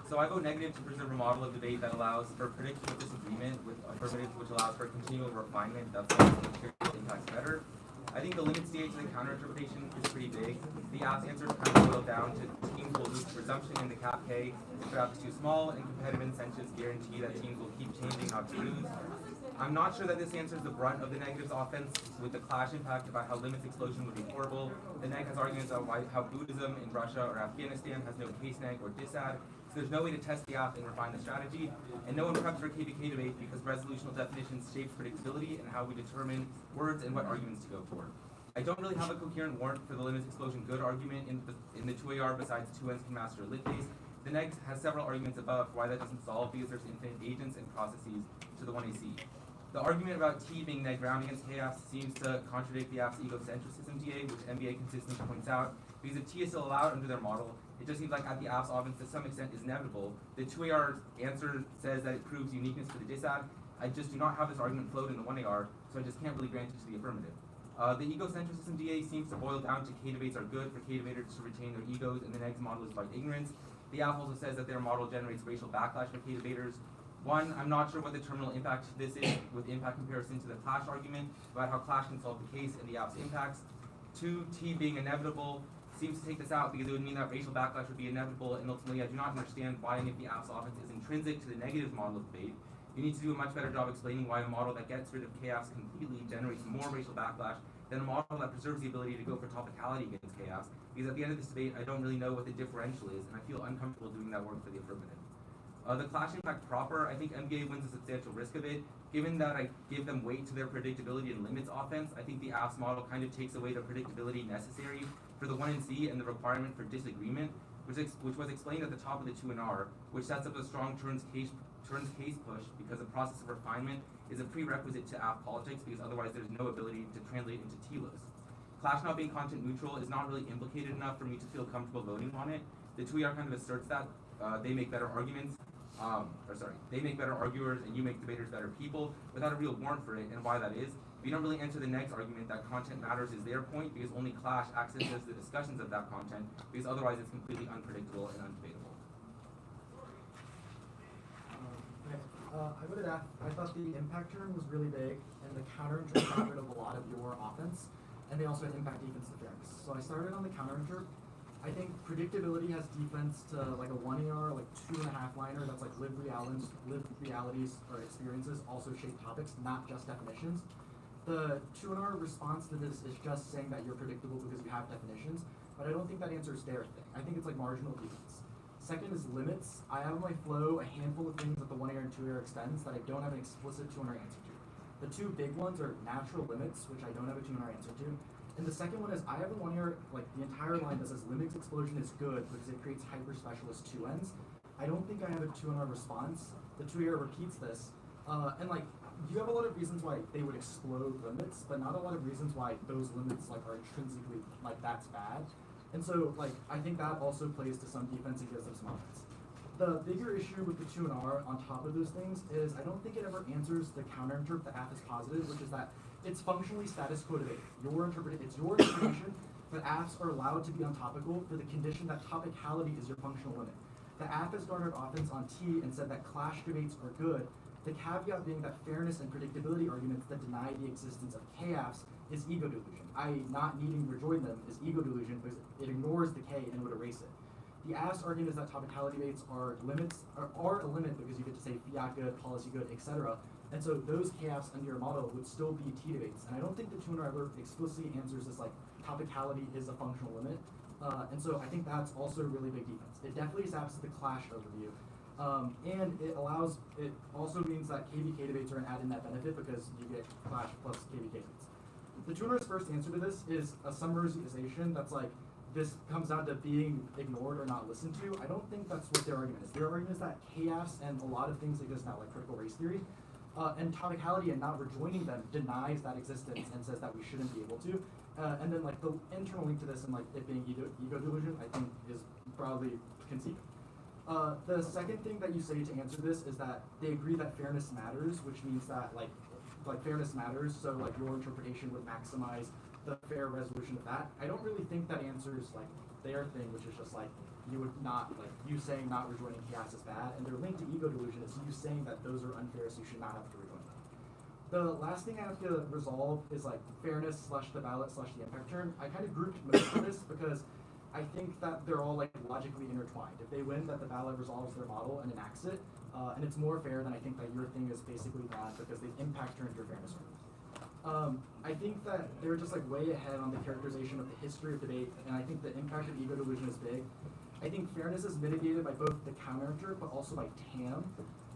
So I vote negative to preserve a model of debate that allows for predictable disagreement with affirmatives, which allows for continual refinement that makes the material impacts better. I think the limit stage of the counterinterpretation is pretty big. The apps answers kind of boil down to teams will lose presumption in the cap K if the app is too small, and competitive incentives guarantee that teams will keep changing how to lose. I'm not sure that this answers the brunt of the negatives offense with the clash impact about how limits explosion would be horrible. The neg has arguments about how Buddhism in Russia or Afghanistan has no case neg or disad, so there's no way to test the app and refine the strategy. And no one preps for KVK debate because resolutional definitions shapes predictability and how we determine words and what arguments to go for. I don't really have a coherent warrant for the limits explosion good argument in the 2AR besides 2Ns can master a lit base. The neg has several arguments above why that doesn't solve because there's infinite agents and processes to the 1AC. The argument about T being neg round against chaos seems to contradict the app's egocentrism DA, which MBA consistently points out, because if T is still allowed under their model, it just seems like at the app's offense to some extent is inevitable. The 2AR answer says that it proves uniqueness for the disad. I just do not have this argument float in the 1AR, so I just can't really grant it to the affirmative. The egocentrism DA seems to boil down to K debates are good for K debaters to retain their egos, and the neg's model is about ignorance. The app also says that their model generates racial backlash for K debaters. One, I'm not sure what the terminal impact this is with impact comparison to the clash argument about how clash can solve the case and the app's impacts. Two, T being inevitable seems to take this out because it would mean that racial backlash would be inevitable, and ultimately I do not understand why any of the app's offense is intrinsic to the negative model of debate. You need to do a much better job explaining why a model that gets rid of chaos completely generates more racial backlash than a model that preserves the ability to go for topicality against chaos, because at the end of this debate I don't really know what the differential is, and I feel uncomfortable doing that work for the affirmative. The clash impact proper, I think MBA wins a substantial risk of it. Given that I give them weight to their predictability and limits offense, I think the apps model kind of takes away the predictability necessary for the 1NC and the requirement for disagreement, which was explained at the top of the 2NR, which sets up a strong turns case push because the process of refinement is a prerequisite to app politics because otherwise there's no ability to translate into TLOs. Clash not being content neutral is not really implicated enough for me to feel comfortable voting on it. The 2ER kind of asserts that they make better arguments. They make better arguers and you make debaters better people without a real warrant for it, and why that is. We don't really enter the next argument that content matters is their point because only Clash accesses the discussions of that content because otherwise it's completely unpredictable and undebatable. I voted F. I thought the impact turn was really big and the counter turn got rid of a lot of your offense, and they also had impact defense to fairness. So I started on the counter turn. I think predictability has defense to like a 1AR, like 2.5 liner that's like lived realities or experiences also shape topics, not just definitions. The 2NR response to this is just saying that you're predictable because you have definitions, but I don't think that answers their thing. I think it's like marginal defense. Second is limits. I have in my flow a handful of things that the 1AR and 2AR extends that I don't have an explicit 2NR answer to. The two big ones are natural limits, which I don't have a 2NR answer to. And the second one is I have a 1AR, like the entire line that says limits explosion is good because it creates hyper specialist 2Ns. I don't think I have a 2NR response. The 2AR repeats this. And like, you have a lot of reasons why they would explode limits, but not a lot of reasons why those limits like are intrinsically like that's bad. And so like I think that also plays to some defense and gives them some offense. The bigger issue with the 2 and R on top of those things is I don't think it ever answers the counterinterpret that AF is positive, which is that it's functionally status quo debate. It's your interpretation that AFs are allowed to be untopical for the condition that topicality is your functional limit. The AF has garnered offense on T and said that clash debates are good, the caveat being that fairness and predictability arguments that deny the existence of K-AFs is ego delusion, i.e. not needing to rejoin them is ego delusion because it ignores the K and would erase it. The AF's argument is that topicality debates are a limit because you get to say fiat good, policy good, etc. And so those K-AFs under your model would still be T debates. And I don't think the tuner ever explicitly answers this like topicality is a functional limit. And so I think that's also a really big defense. It definitely zaps the clash overview. And it also means that KVK debates are an add in that benefit because you get clash plus KVK debates. The tuner's first answer to this is a summarization that's like, this comes down to being ignored or not listened to. I don't think that's what their argument is. Their argument is that K-AFs and a lot of things exist now, like critical race theory, and topicality and not rejoining them denies that existence and says that we shouldn't be able to. And then like the internal link to this and like it being ego delusion, I think is broadly conceived. The second thing that you say to answer this is that they agree that fairness matters, which means that like fairness matters, so like your interpretation would maximize the fair resolution of that. I don't really think that answers like their thing, which is just like you would not like you saying not rejoining chaos is bad, and their link to ego delusion is you saying that those are unfair, so you should not have to rejoin them. The last thing I have to resolve is like fairness / the ballot / the impact term. I kind of grouped most of this because I think that they're all like logically intertwined. If they win, that the ballot resolves their model and enacts it, and it's more fair than I think that your thing is basically bad because they impact turned your fairness argument. I think that they're just like way ahead on the characterization of the history of debate, and I think the impact of ego delusion is big. I think fairness is mitigated by both the counterintuitive but also by TAM.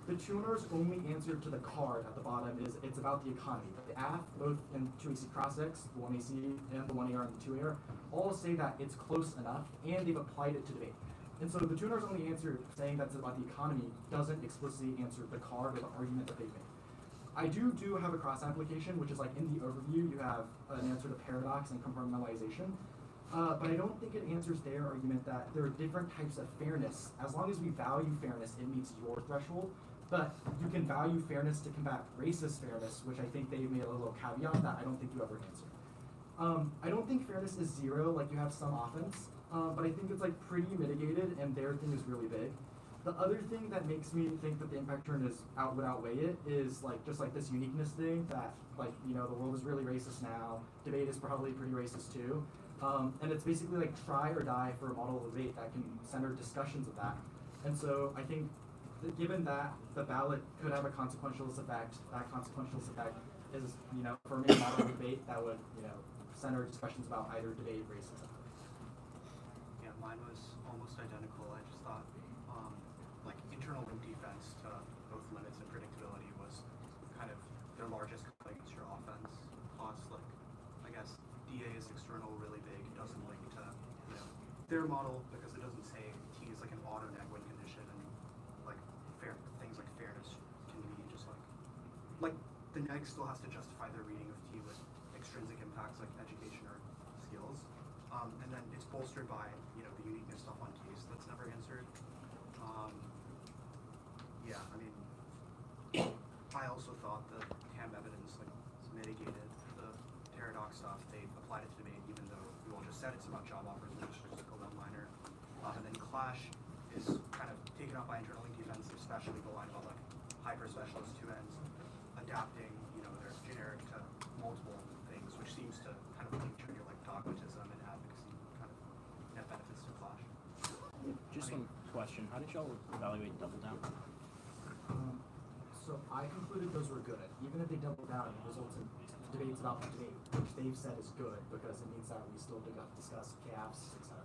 The tuner's only answer to the card at the bottom is it's about the economy. The AF, both in 2AC cross-X, the 1AC and the 1AR and the 2AR, all say that it's close enough and they've applied it to debate. And so the tuner's only answer saying that's about the economy doesn't explicitly answer the card or the argument that they've made. I do have a cross application, which is like in the overview, you have an answer to paradox and compartmentalization. But I don't think it answers their argument that there are different types of fairness. As long as we value fairness, it meets your threshold. But you can value fairness to combat racist fairness, which I think they made a little caveat that I don't think you ever answer. I don't think fairness is zero, like you have some offense, but I think it's like pretty mitigated and their thing is really big. The other thing that makes me think that the impact turn would outweigh it is like just like this uniqueness thing that like, you know, the world is really racist now, debate is probably pretty racist too. And it's basically like try or die for a model of debate that can center discussions of that. And so I think that given that the ballot could have a consequential effect, that consequential effect is, you know, for me a model of debate that would, you know, center discussions about either debate, racism. Yeah, mine was almost identical. I just thought like internal link defense to both limits and predictability was kind of their largest complaint against your offense. Plus, like, I guess DA is external really big. It doesn't link to, you know, their model because it doesn't say T is like an auto neg win condition, and like fair things like fairness can be just like the neg still has to justify their reading of T with extrinsic impacts like education or skills, and then it's bolstered by, you know, the uniqueness stuff on case that's never answered. Yeah, I mean, I also thought the TAM evidence like mitigated the paradox stuff. They applied it to debate, even though you all just said it's about job offers and statistical one-liner. And then clash is kind of taken up by internal link defense, especially the line about like hyper specialist two ends adapting, you know, their generic to multiple things, which seems to kind of puncture your like dogmatism and advocacy kind of net benefits to clash. Just one question. How did y'all evaluate double down? So I concluded those were good. Even if they double down, it results in debates about the debate, which they've said is good because it means that we still discuss gaps, etc.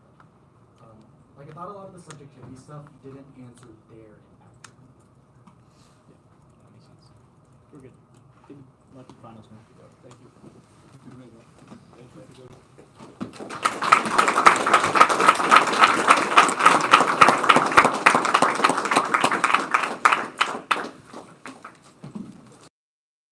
Like I thought a lot of the subjectivity stuff didn't answer their impact. Yeah, that makes sense. We're good. Good luck in finals, man. Thank you. Thank you.